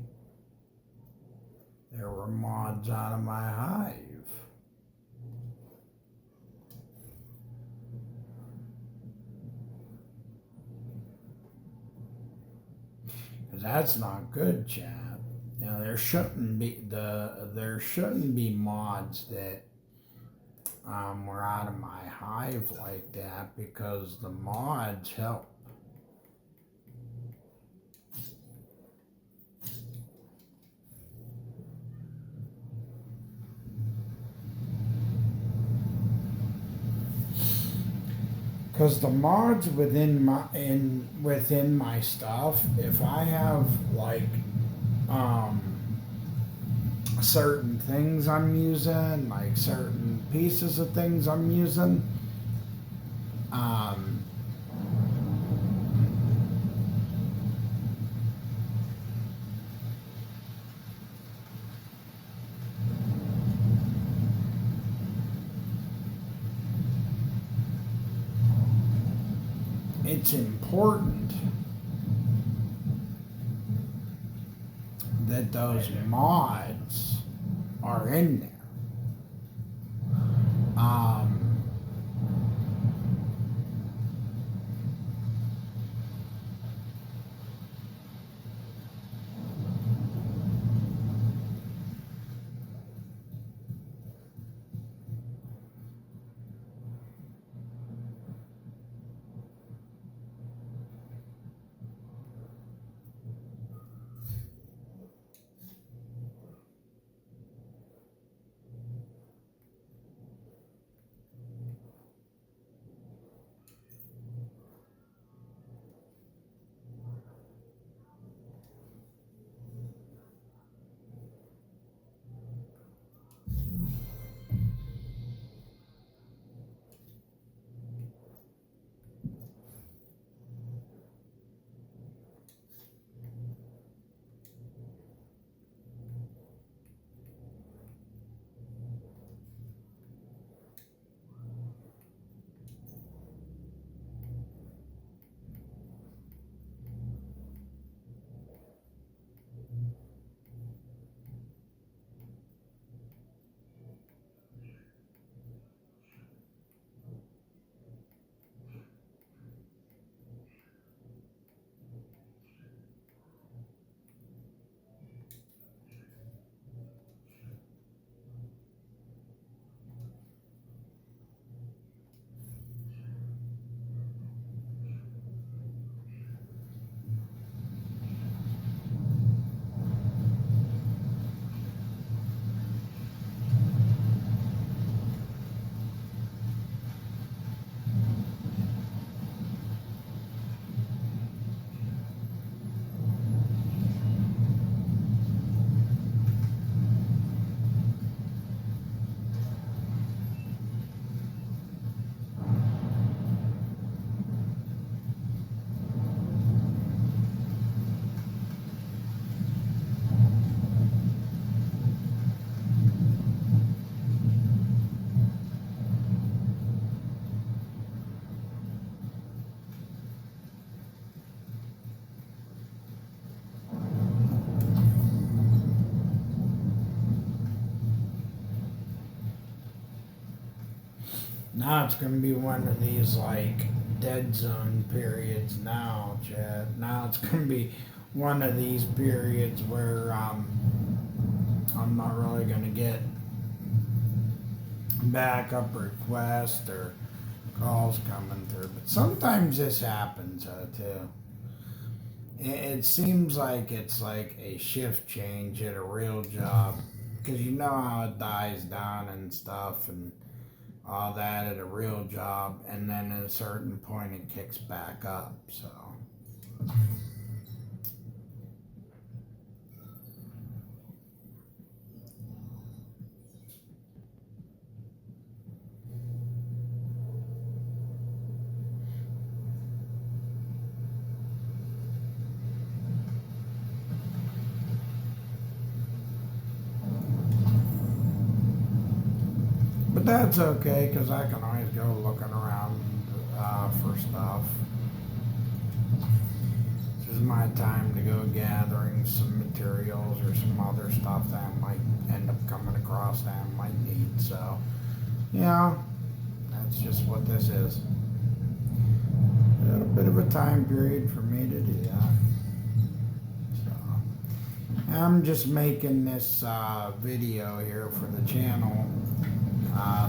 there were mods out of my hive. Because that's not good, Chad. You know, there shouldn't be mods that were out of my hive like that, because the mods help. Because the mods within my stuff, if I have like certain things I'm using, like certain pieces of things I'm using, it's important that those mods are in there. Now it's gonna be one of these like dead zone periods now, Chad. Now it's gonna be one of these periods where I'm not really gonna get backup requests or calls coming through. But sometimes this happens too. It seems like it's like a shift change at a real job, because you know how it dies down and stuff and all that at a real job, and then at a certain point it kicks back up. So but that's okay, because I can always go looking around for stuff. This is my time to go gathering some materials or some other stuff that I might end up coming across that I might need. So, yeah, that's just what this is. A bit of a time period for me to do that. So, I'm just making this video here for the channel.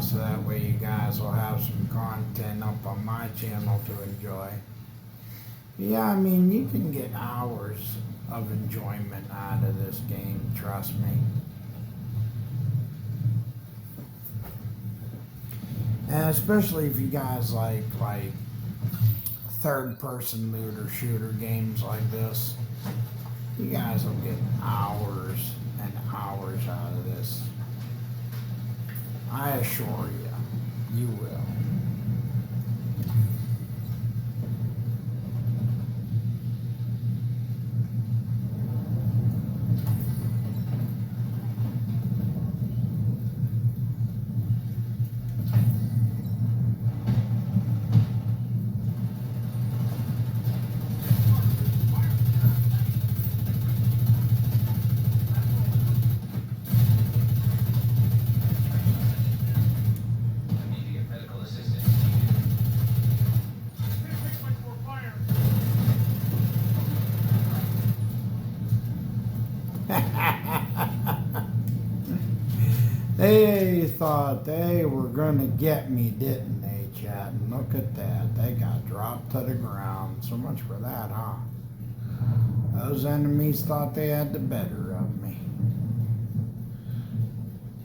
So that way you guys will have some content up on my channel to enjoy. Yeah, I mean, you can get hours of enjoyment out of this game, trust me. And especially if you guys like third-person looter shooter games like this, you guys will get hours and hours out of this. I assure you, you will. Immediate medical assistance needed. Fix my core fire. They thought they were gonna get me, didn't they, chat? And look at that. They got dropped to the ground. So much for that, huh? Those enemies thought they had the better of me.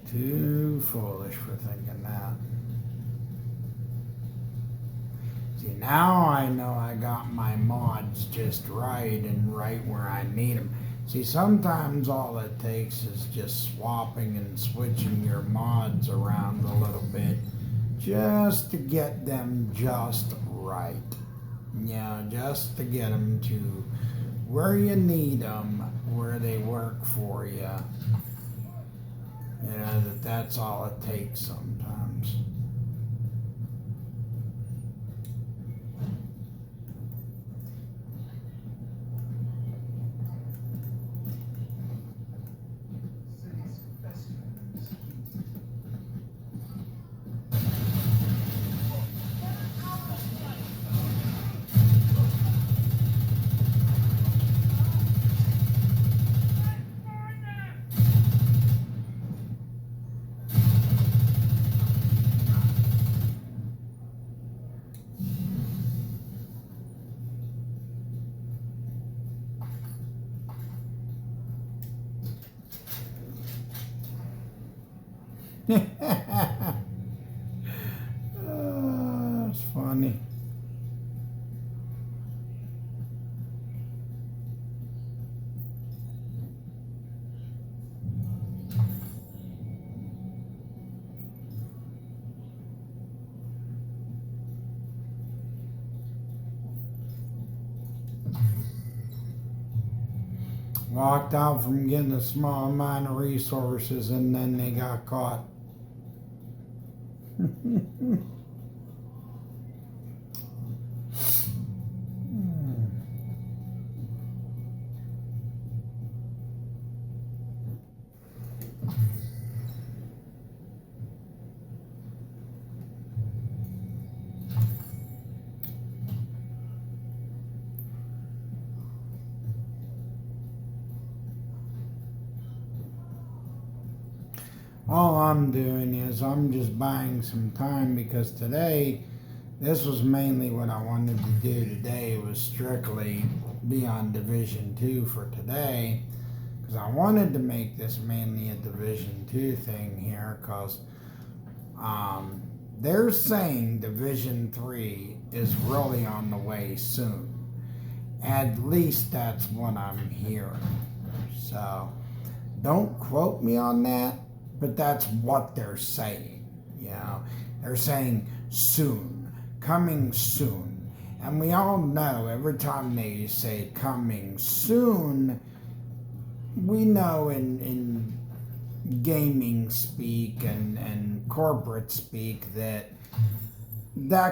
Too foolish for thinking that. See, now I know I got my mods just right and right where I need them. See, sometimes all it takes is just swapping and switching your mods around a little bit just to get them just right. Yeah, just to get them to where you need them, where they work for you. You know, that's all it takes sometimes. City's best friends. It's funny. Walked out from getting a small amount of resources and then they got caught. all I'm doing is I'm just buying some time because today, this was mainly what I wanted to do today was strictly be on Division 2 for today. Because I wanted to make this mainly a Division 2 thing here because they're saying Division 3 is really on the way soon. At least that's what I'm hearing. So don't quote me on that, but that's what they're saying. You know, they're saying soon, coming soon. And we all know every time they say coming soon, we know in gaming speak and corporate speak that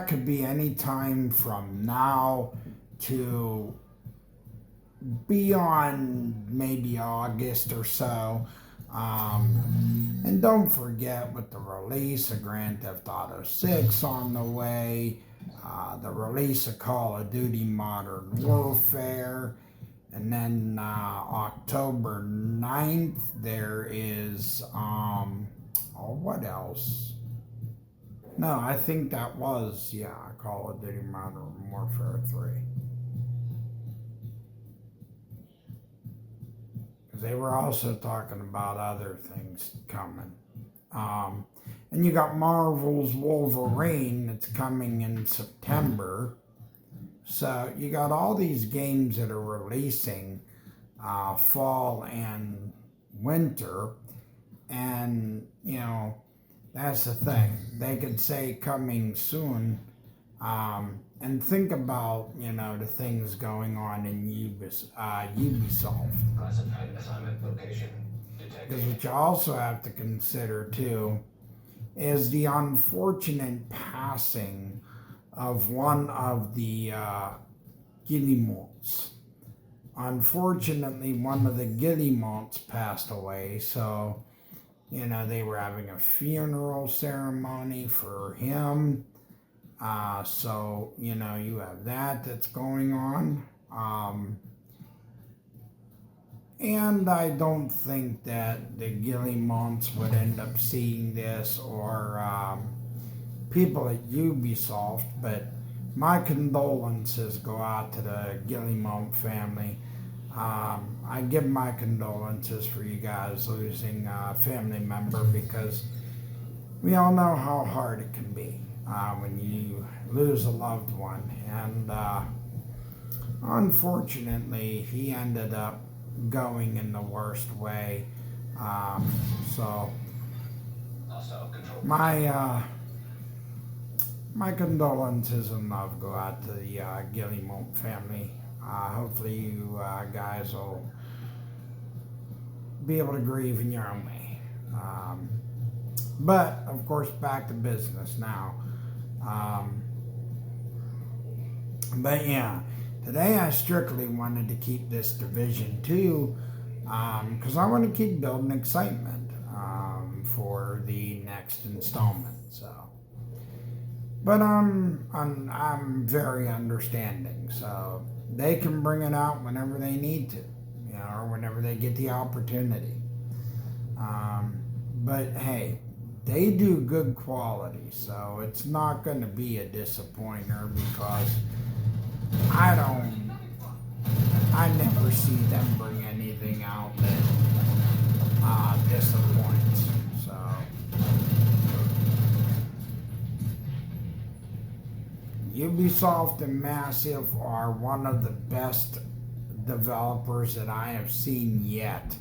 could be any time from now to beyond maybe August or so. And don't forget with the release of Grand Theft Auto 6 on the way, the release of Call of Duty Modern Warfare, and then October 9th there is, what else? No, I think that was, Call of Duty Modern Warfare 3. They were also talking about other things coming. And you got Marvel's Wolverine that's coming in September. So you got all these games that are releasing fall and winter. And, you know, that's the thing. They could say coming soon. And think about, you know, the things going on in Ubisoft. Classified assignment location detected. Because what you also have to consider too is the unfortunate passing of one of the Guillemots. Unfortunately, one of the Guillemots passed away, so, you know, they were having a funeral ceremony for him. So, you know, you have that's going on. And I don't think that the Guillemots would end up seeing this or people at Ubisoft, but my condolences go out to the Guillemot family. I give my condolences for you guys losing a family member because we all know how hard it can be when you lose a loved one. And unfortunately, he ended up going in the worst way. So Hostile control. My condolences and love go out to the Guillemot family. Hopefully you guys will be able to grieve in your own way. But of course, back to business now. But yeah, today I strictly wanted to keep this Division 2 because I want to keep building excitement for the next installment. So, but I'm very understanding. So they can bring it out whenever they need to, you know, or whenever they get the opportunity. But hey, they do good quality, so it's not going to be a disappointer because I never see them bring anything out that disappoints. So Ubisoft and Massive are one of the best developers that I have seen yet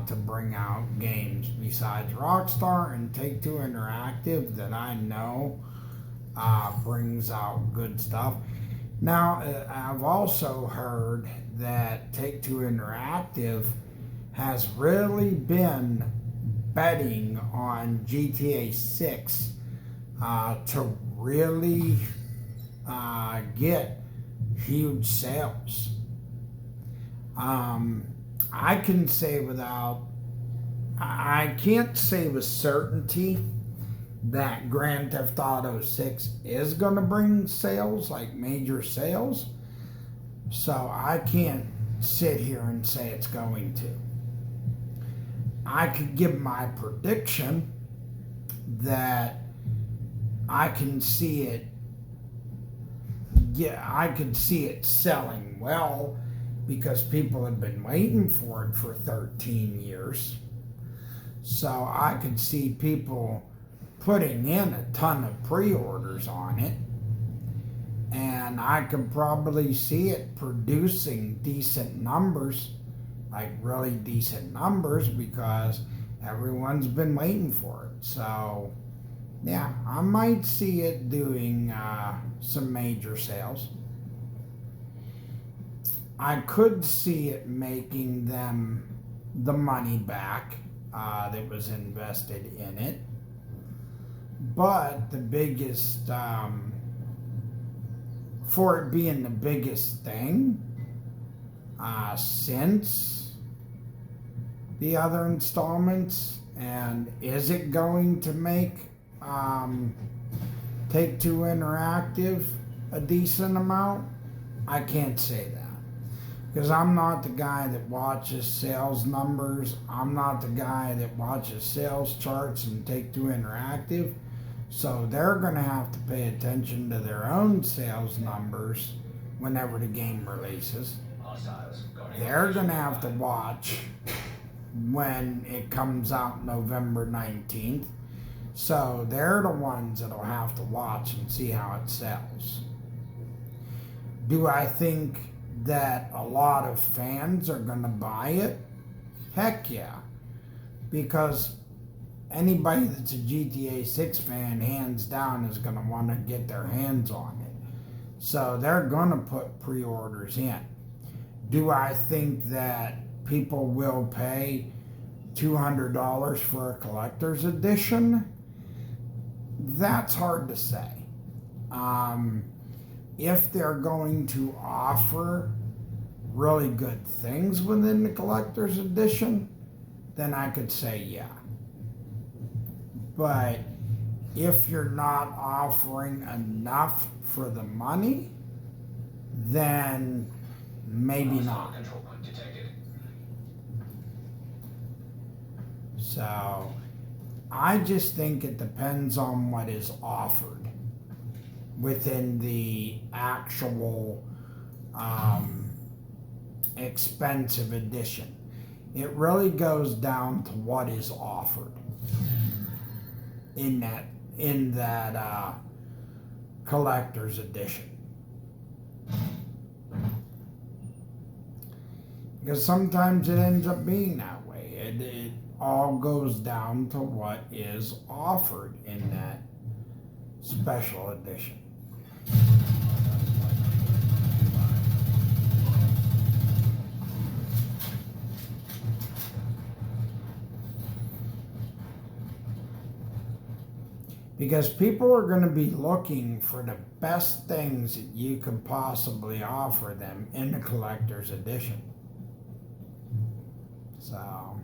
to bring out games besides Rockstar and Take-Two Interactive that I know brings out good stuff. Now, I've also heard that Take-Two Interactive has really been betting on GTA 6 to really get huge sales. I can say I can't say with certainty that Grand Theft Auto 6 is going to bring sales, like major sales. So I can't sit here and say it's going to. I could give my prediction that I can see it. Yeah, I could see it selling well because people have been waiting for it for 13 years. So I could see people putting in a ton of pre-orders on it. And I could probably see it producing decent numbers, like really decent numbers, because everyone's been waiting for it. So, yeah, I might see it doing some major sales. I could see it making them the money back that was invested in it. But the biggest, for it being the biggest thing since the other installments, and is it going to make Take-Two Interactive a decent amount? I can't say that. Because I'm not the guy that watches sales numbers. I'm not the guy that watches sales charts and Take-Two Interactive. So they're going to have to pay attention to their own sales numbers whenever the game releases. They're going to have to watch when it comes out November 19th. So they're the ones that'll have to watch and see how it sells. Do I think that a lot of fans are going to buy it? Heck yeah. Because anybody that's a GTA 6 fan, hands down, is going to want to get their hands on it. So they're going to put pre-orders in. Do I think that people will pay $200 for a collector's edition? That's hard to say. If they're going to offer really good things within the collector's edition, then I could say yeah. But if you're not offering enough for the money, then maybe not. So I just think it depends on what is offered within the actual expensive edition. It really goes down to what is offered in that collector's edition. Because sometimes it ends up being that way. It all goes down to what is offered in that special edition. Because people are going to be looking for the best things that you could possibly offer them in the collector's edition. So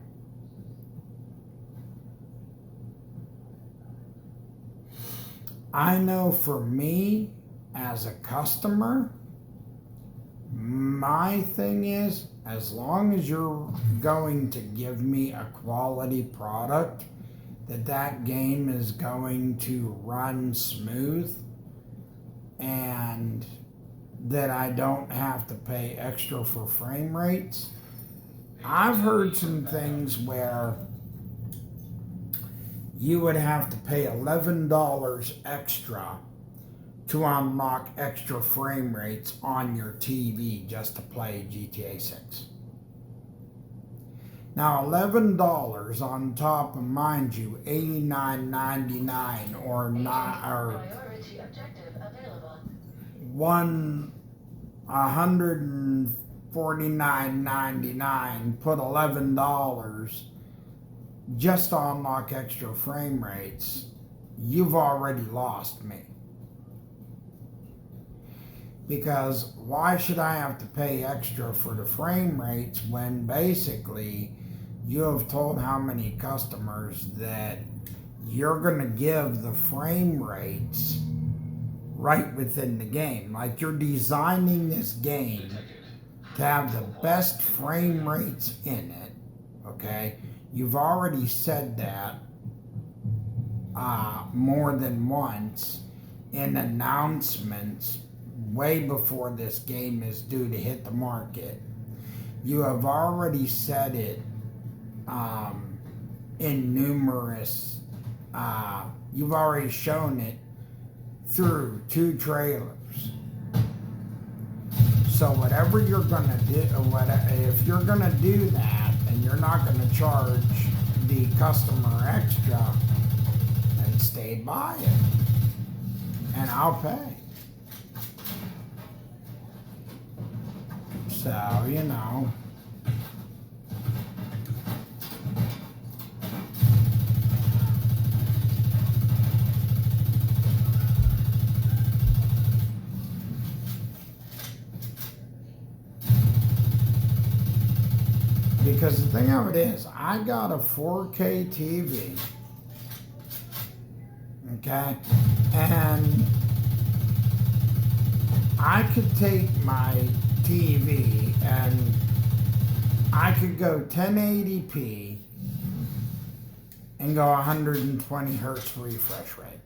I know for me as a customer, my thing is, as long as you're going to give me a quality product, that game is going to run smooth, and that I don't have to pay extra for frame rates. I've heard some things where you would have to pay $11 extra to unlock extra frame rates on your TV just to play GTA 6. Now, $11 on top of, mind you, $89.99 or not, or Priority objective available. $149.99, put $11 just to unlock extra frame rates, you've already lost me. Because why should I have to pay extra for the frame rates when basically you have told how many customers that you're going to give the frame rates right within the game? Like, you're designing this game to have the best frame rates in it, okay? You've already said that more than once in announcements way before this game is due to hit the market. You have already said it in numerous, you've already shown it through 2 trailers. So whatever you're gonna do, if you're gonna do that and you're not gonna charge the customer extra, then stay by it, and I'll pay. So, you know. Because the thing of it is, I got a 4K TV, okay, and I could take my TV and I could go 1080p and go 120 hertz refresh rate.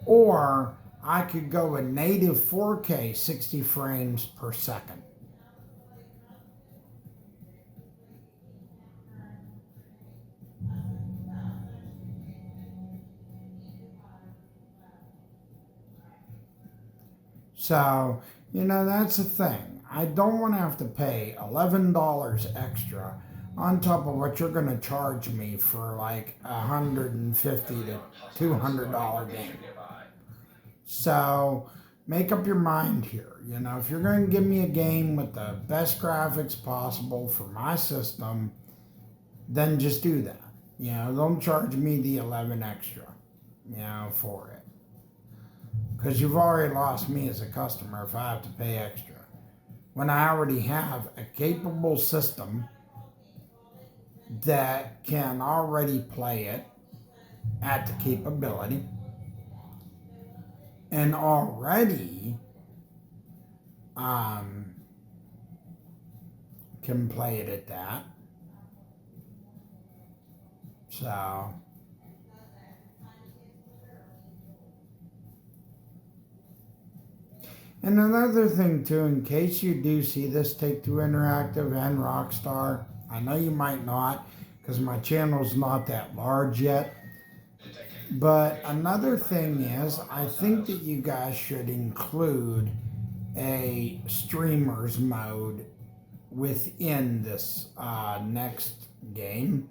Or I could go a native 4K 60 frames per second. So, you know, that's the thing. I don't want to have to pay $11 extra on top of what you're going to charge me for like $150 to $200 game. So, make up your mind here. You know, if you're going to give me a game with the best graphics possible for my system, then just do that. You know, don't charge me the 11 extra, you know, for it. Because you've already lost me as a customer if I have to pay extra. When I already have a capable system that can already play it at the capability and already can play it at that. So, and another thing too, in case you do see this, Take-Two Interactive and Rockstar, I know you might not, because my channel's not that large yet, but another thing is, I think that you guys should include a streamers mode within this next game.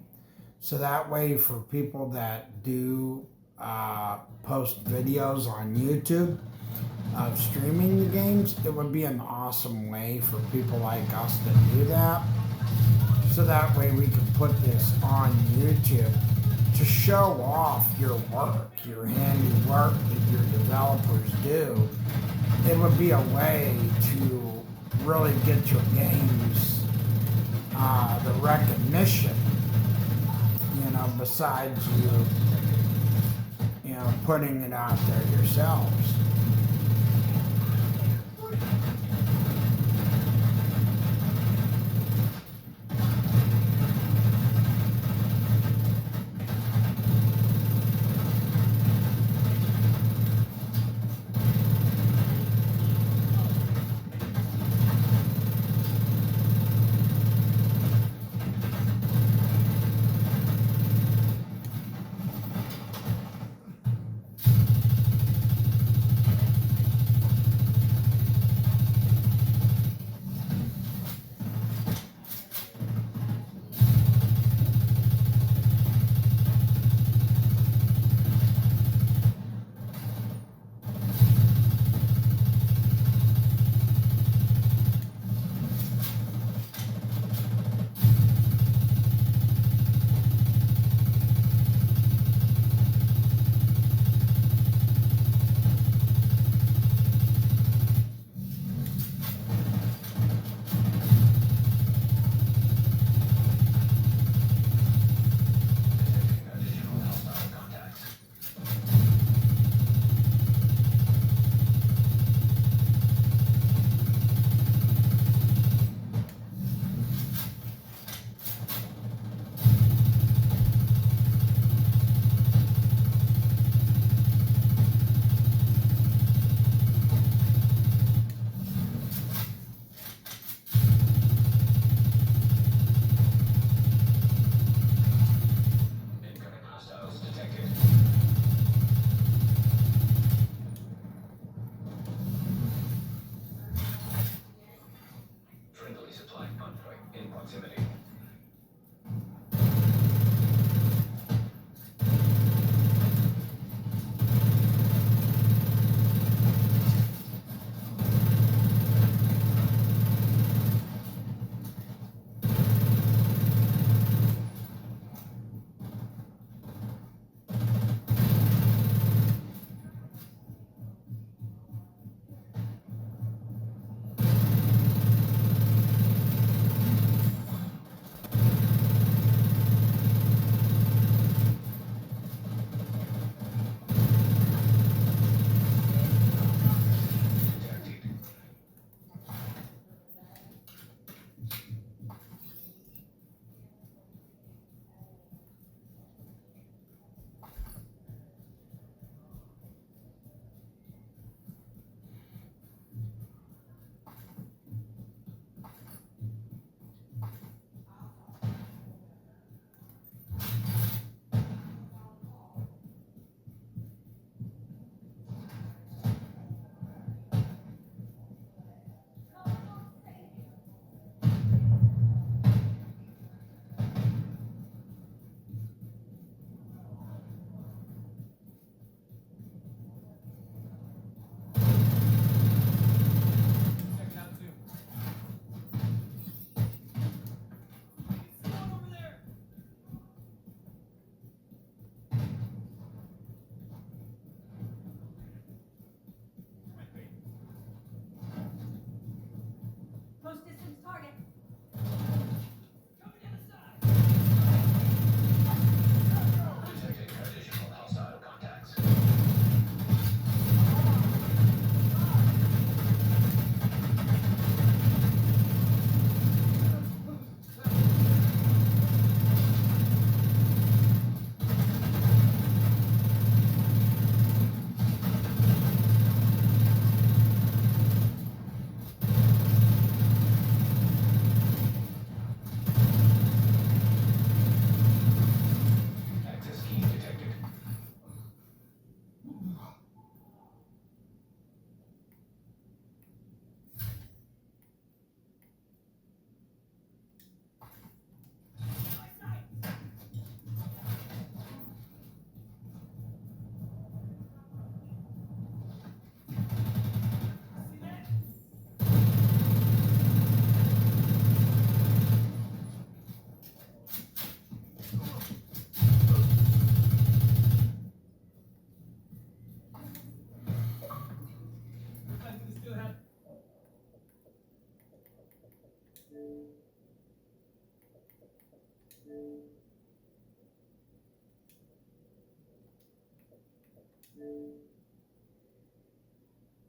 So that way for people that do post videos on YouTube of streaming the games, it would be an awesome way for people like us to do that. So that way we can put this on YouTube to show off your work, your handiwork that your developers do. It would be a way to really get your games the recognition, you know, besides you know, putting it out there yourselves.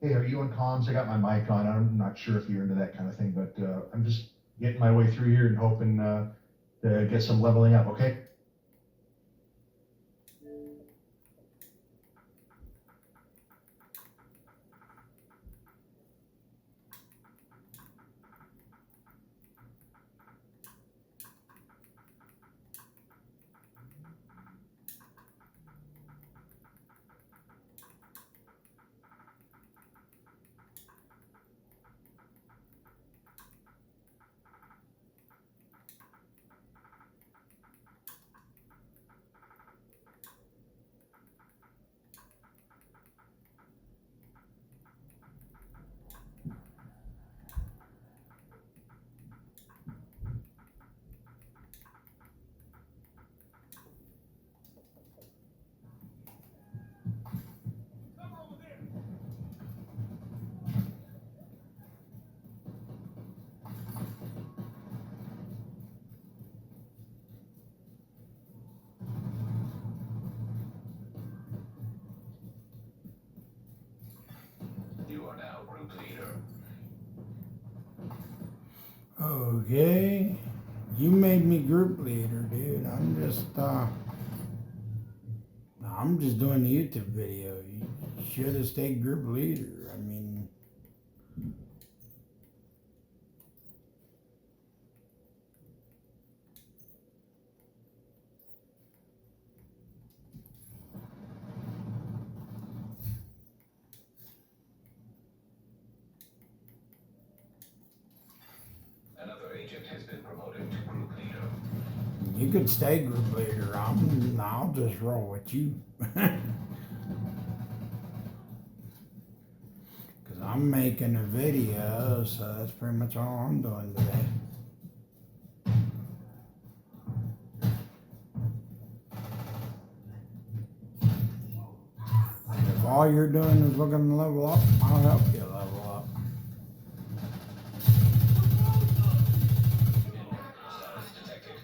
Hey, are you on comms? I got my mic on. I'm not sure if you're into that kind of thing, but I'm just getting my way through here and hoping to get some leveling up, okay? You are now group leader. Okay. You made me group leader, dude. I'm just doing the YouTube video. You should have stayed group leader. I mean, Another agent has been promoted to group leader. you could stay group leader. I'll just roll with you. Cause I'm making a video, so that's pretty much all I'm doing today. If all you're doing is looking to level up, I'll help you level up. Status detected.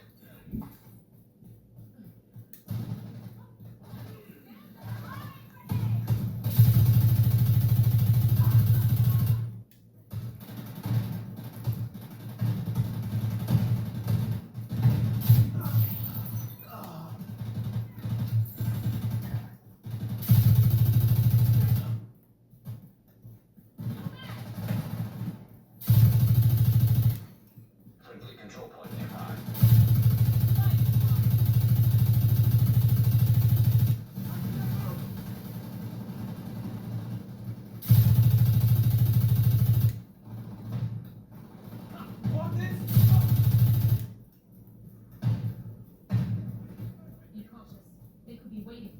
Friendly control point nearby. Be cautious. They could be waiting.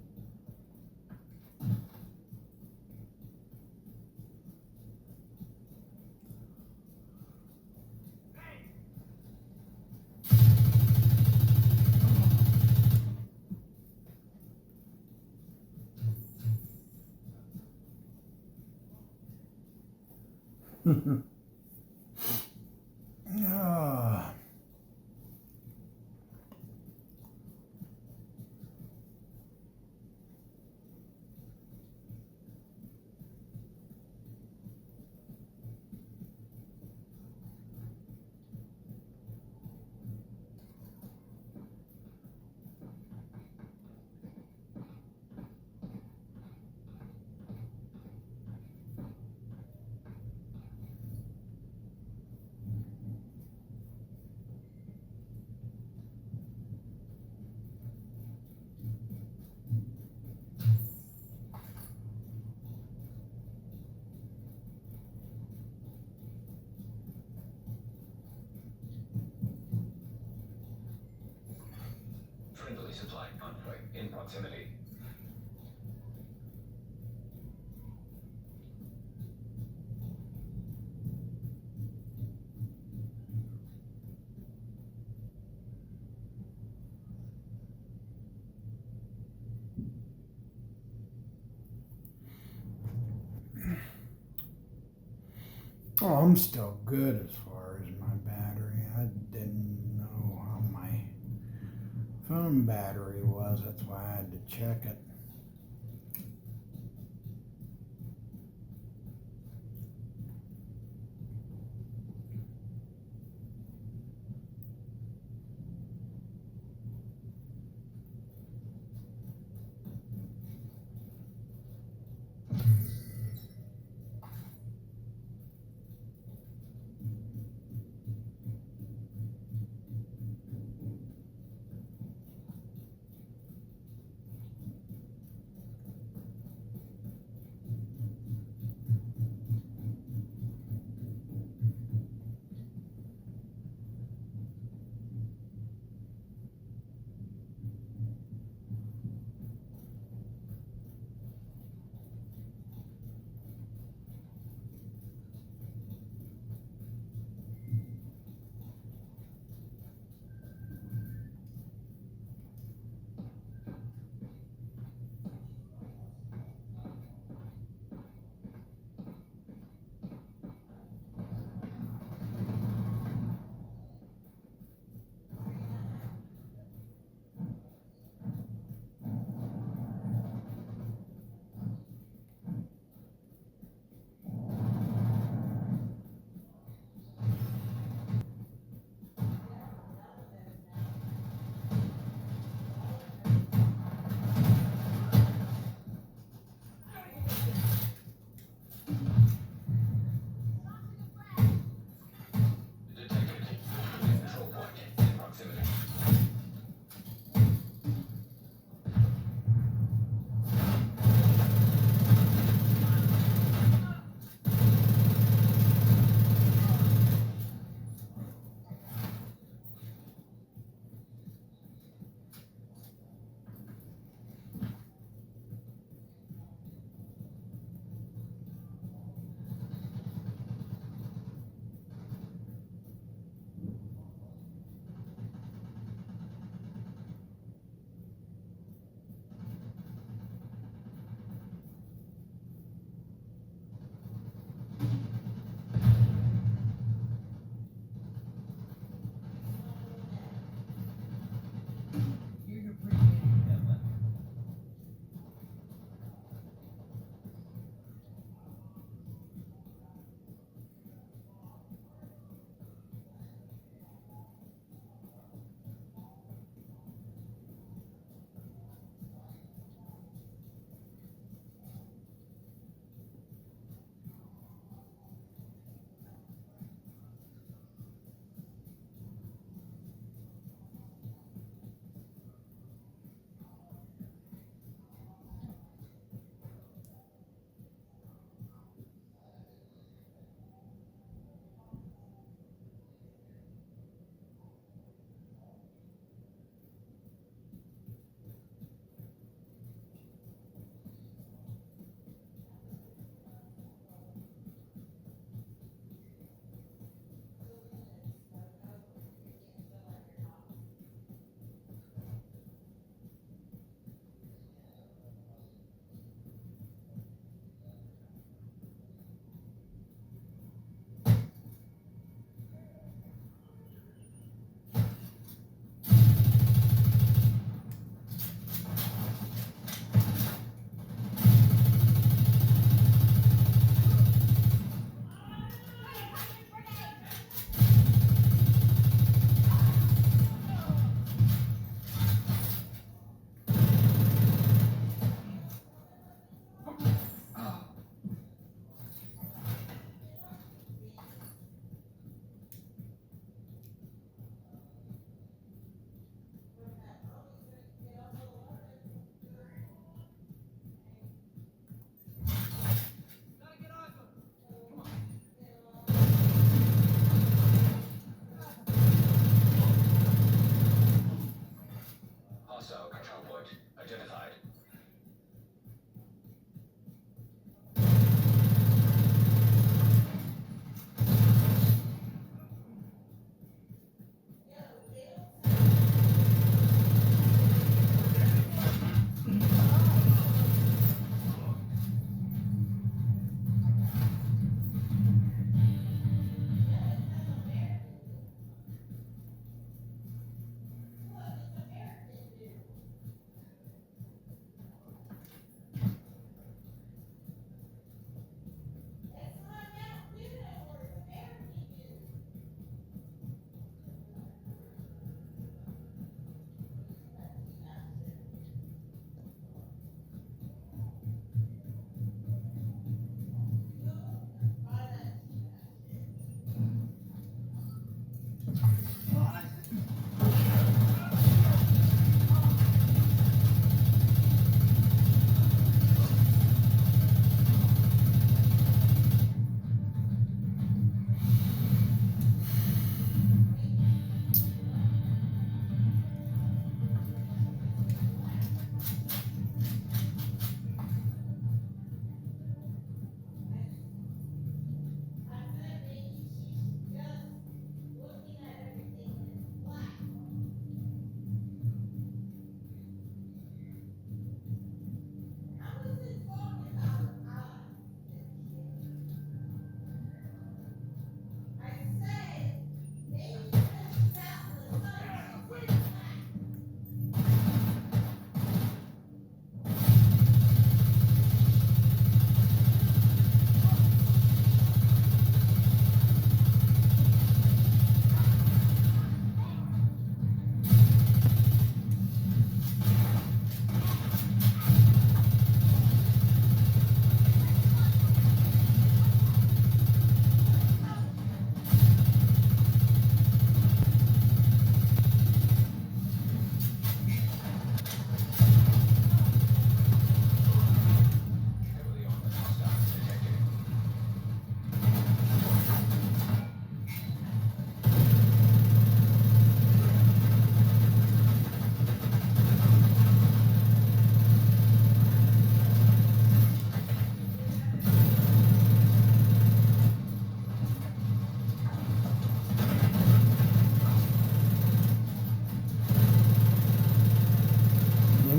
Ah. Friendly supply convoy in proximity. Oh, I'm still good as far as my battery. I didn't know how my phone battery was. That's why I had to check it. Detected. Control point in proximity. Hostile control point identified.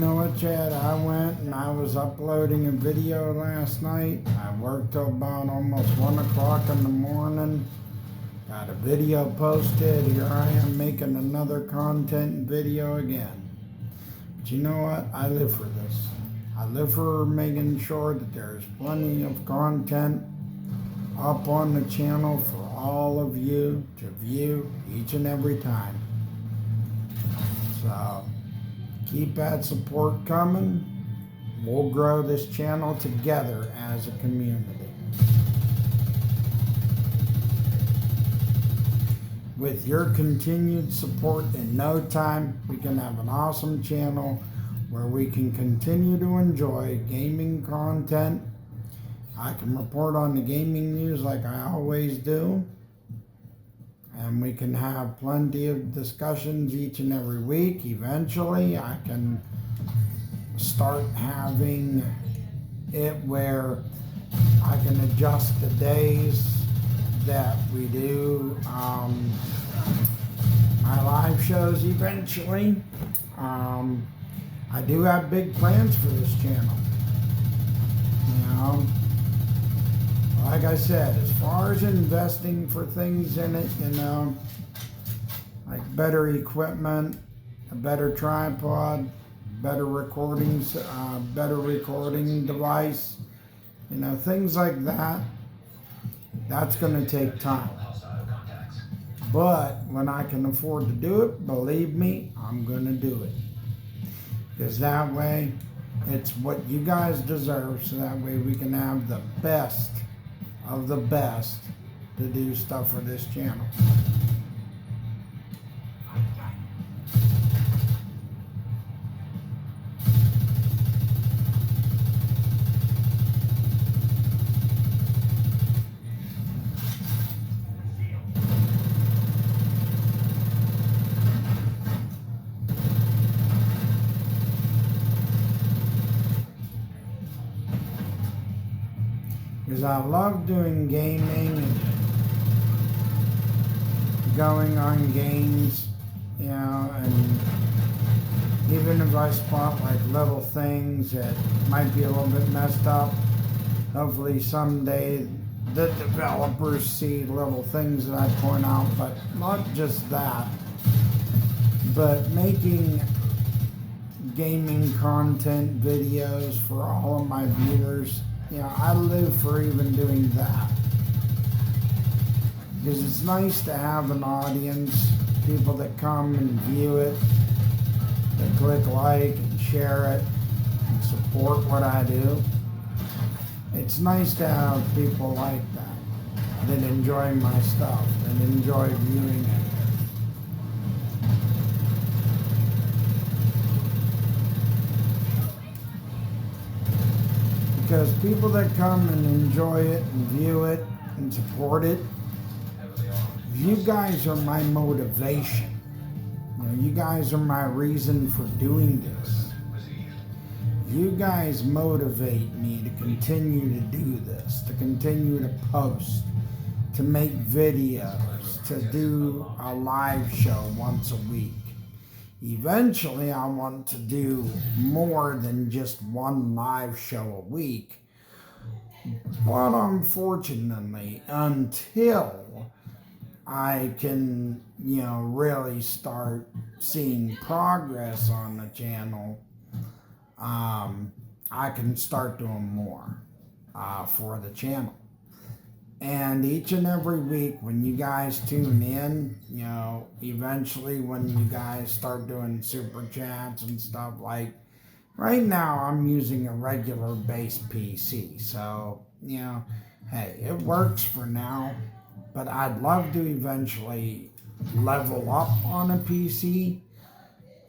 know what, Chad? I went and I was uploading a video last night. I worked till about almost 1 o'clock in the morning. Got a video posted. Here I am making another content video again. But you know what? I live for this. I live for making sure that there's plenty of content up on the channel for all of you to view each and every time. So keep that support coming. We'll grow this channel together as a community. With your continued support, in no time, we can have an awesome channel where we can continue to enjoy gaming content. I can report on the gaming news like I always do. And we can have plenty of discussions each and every week. Eventually, I can start having it where I can adjust the days that we do my live shows eventually. I do have big plans for this channel. You know, like I said, as far as investing for things in it, you know, like better equipment, a better tripod, better recording device, you know, things like that. That's going to take time. But when I can afford to do it, believe me, I'm going to do it. Because that way, it's what you guys deserve, so that way we can have the best of the best to do stuff for this channel. Because I love doing gaming and going on games, you know, and even if I spot like little things that might be a little bit messed up, hopefully someday the developers see little things that I point out, but not just that, but making gaming content videos for all of my viewers. You know, I live for even doing that. Because it's nice to have an audience, people that come and view it, that click like and share it, and support what I do. It's nice to have people like that enjoy my stuff, that enjoy viewing it. Because people that come and enjoy it and view it and support it, you guys are my motivation. You know, you guys are my reason for doing this. You guys motivate me to continue to do this, to continue to post, to make videos, to do a live show once a week. Eventually, I want to do more than just one live show a week. But unfortunately, until I can, you know, really start seeing progress on the channel, I can start doing more for the channel. And each and every week when you guys tune in, you know, eventually when you guys start doing super chats and stuff, like right now I'm using a regular base PC. So, you know, hey, it works for now, but I'd love to eventually level up on a PC.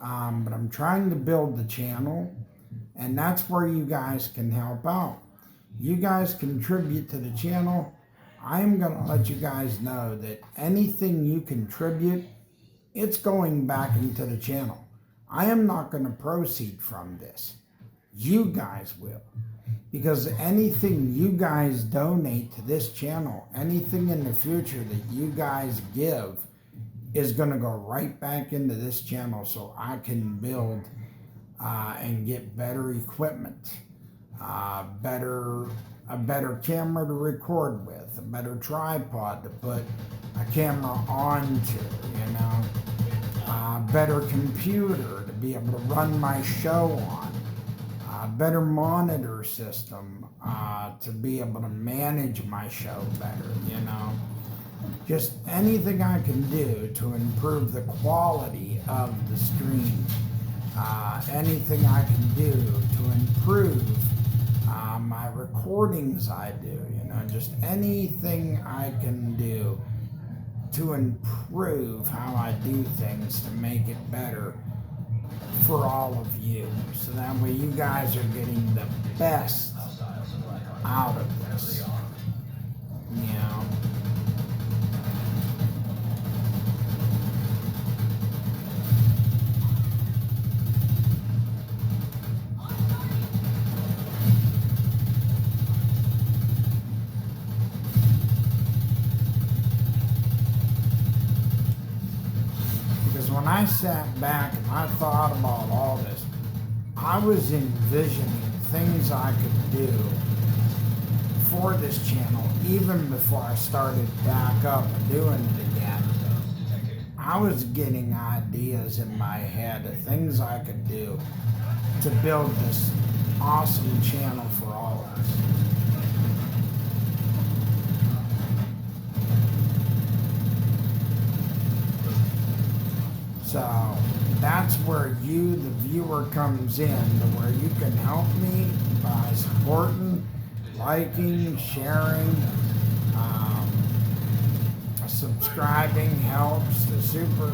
But I'm trying to build the channel, and that's where you guys can help out. You guys contribute to the channel. I'm going to let you guys know that anything you contribute, it's going back into the channel. I am not going to proceed from this. You guys will. Because anything you guys donate to this channel, anything in the future that you guys give, is going to go right back into this channel so I can build and get better equipment, a better camera to record with, a better tripod to put a camera onto, better computer to be able to run my show on, a better monitor system to be able to manage my show better, Just anything I can do to improve the quality of the stream. Anything I can do to improve my recordings I do, just anything I can do to improve how I do things to make it better for all of you. So that way you guys are getting the best out of this, When I sat back and I thought about all this, I was envisioning things I could do for this channel even before I started back up and doing it again. I was getting ideas in my head of things I could do to build this awesome channel for all of us. So that's where you, the viewer, comes in, to where you can help me by supporting, liking, sharing, subscribing helps. The super,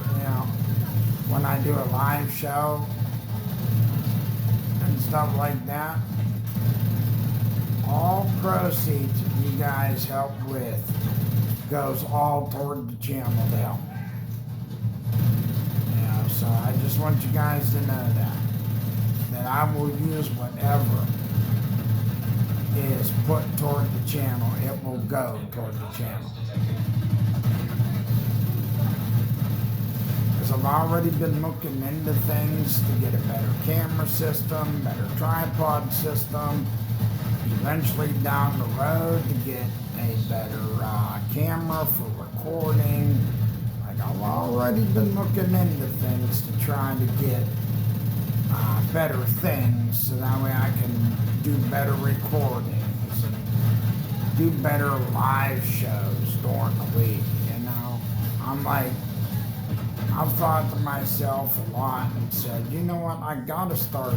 when I do a live show and stuff like that, all proceeds you guys help with goes all toward the channel to help. So I just want you guys to know that I will use whatever is put toward the channel. It will go toward the channel. Because I've already been looking into things to get a better camera system, better tripod system, eventually down the road to get a better camera for recording. I've already been looking into things to try to get better things so that way I can do better recordings and do better live shows during the week, I've thought to myself a lot and said, you know what, I gotta start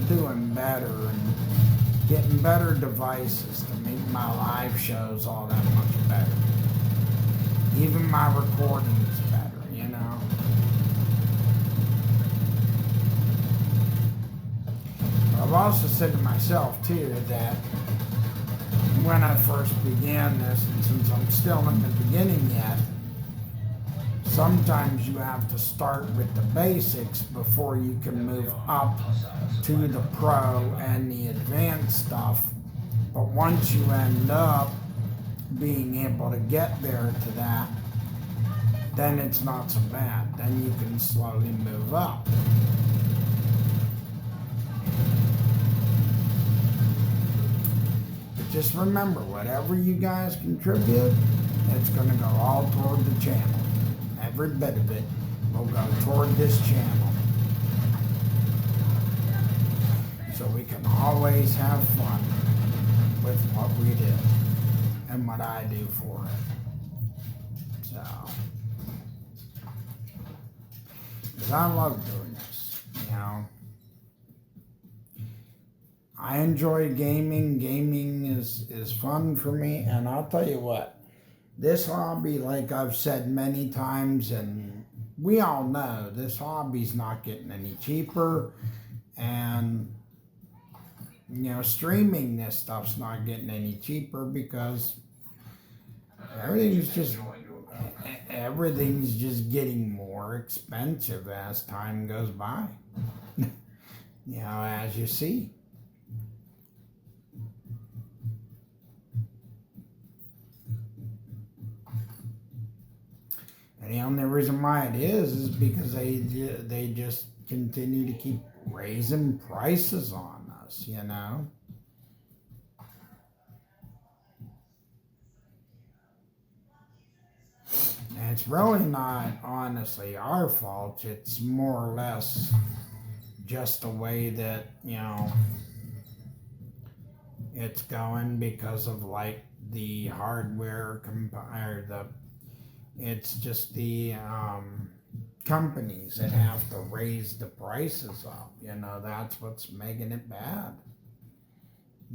doing better and getting better devices to make my live shows all that much better. Even my recordings better, I've also said to myself too that when I first began this, and since I'm still in the beginning yet, sometimes you have to start with the basics before you can move up to the pro and the advanced stuff. But once you end up being able to get there to that, then it's not so bad. Then you can slowly move up. But just remember, whatever you guys contribute, it's going to go all toward the channel. Every bit of it will go toward this channel. So we can always have fun with what we do and what I do for it. So, because I love doing this, I enjoy gaming. Gaming is fun for me, and I'll tell you what, this hobby, like I've said many times, and we all know, this hobby's not getting any cheaper, and streaming this stuff's not getting any cheaper because everything's just getting more expensive as time goes by. As you see. And the only reason why it is because they just continue to keep raising prices on us, you know? And it's really not honestly our fault. It's more or less just the way that, you know, it's going because of like the hardware or it's just the companies that have to raise the prices up. You know, that's what's making it bad.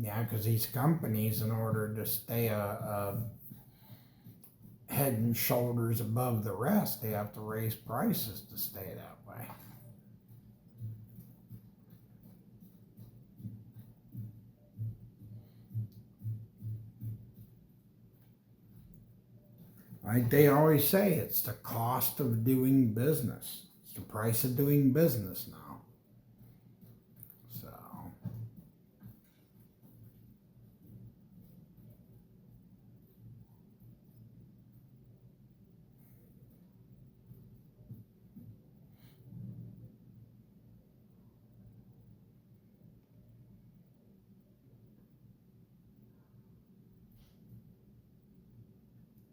Yeah, because these companies, in order to stay a head and shoulders above the rest, they have to raise prices to stay that way. Like they always say, it's the cost of doing business. It's the price of doing business now. So,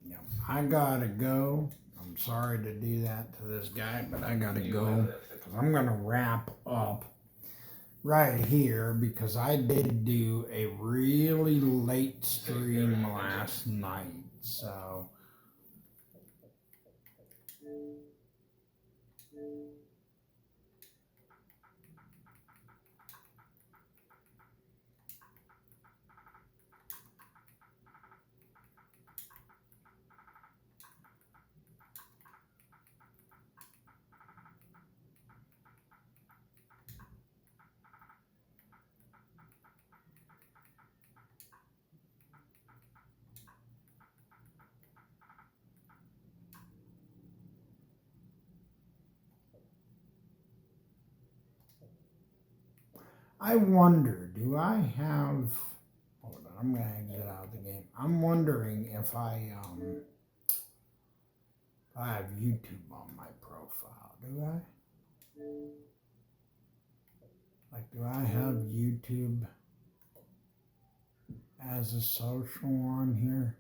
yeah, I gotta go. I'm sorry to do that to this guy, but I gotta go because I'm gonna wrap up right here because I did do a really late stream last night. So, I wonder, do I have, hold on, I'm gonna exit out of the game. I'm wondering if I have YouTube on my profile. Do I? Like, do I have YouTube as a social on here?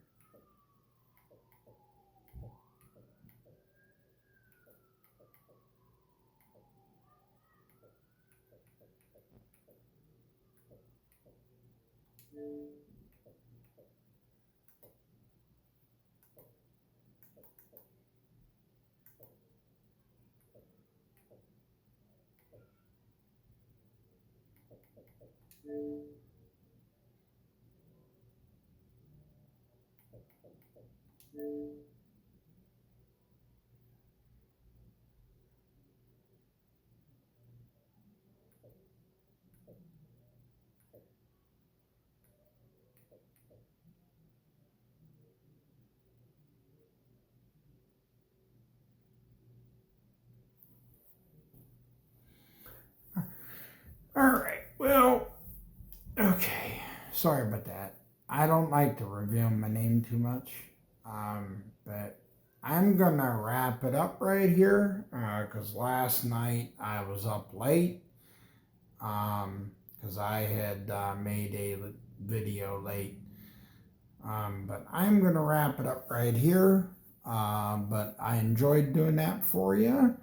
All right, well, okay. Sorry about that. I don't like to reveal my name too much, but I'm gonna wrap it up right here because last night I was up late because I had made a video late. But I'm gonna wrap it up right here. But I enjoyed doing that for you,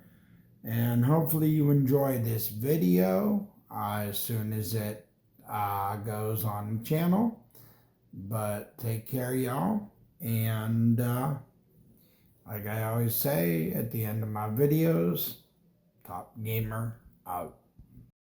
and hopefully you enjoy this video as soon as it goes on the channel. But take care, y'all, and like I always say at the end of my videos, Top Gamer out.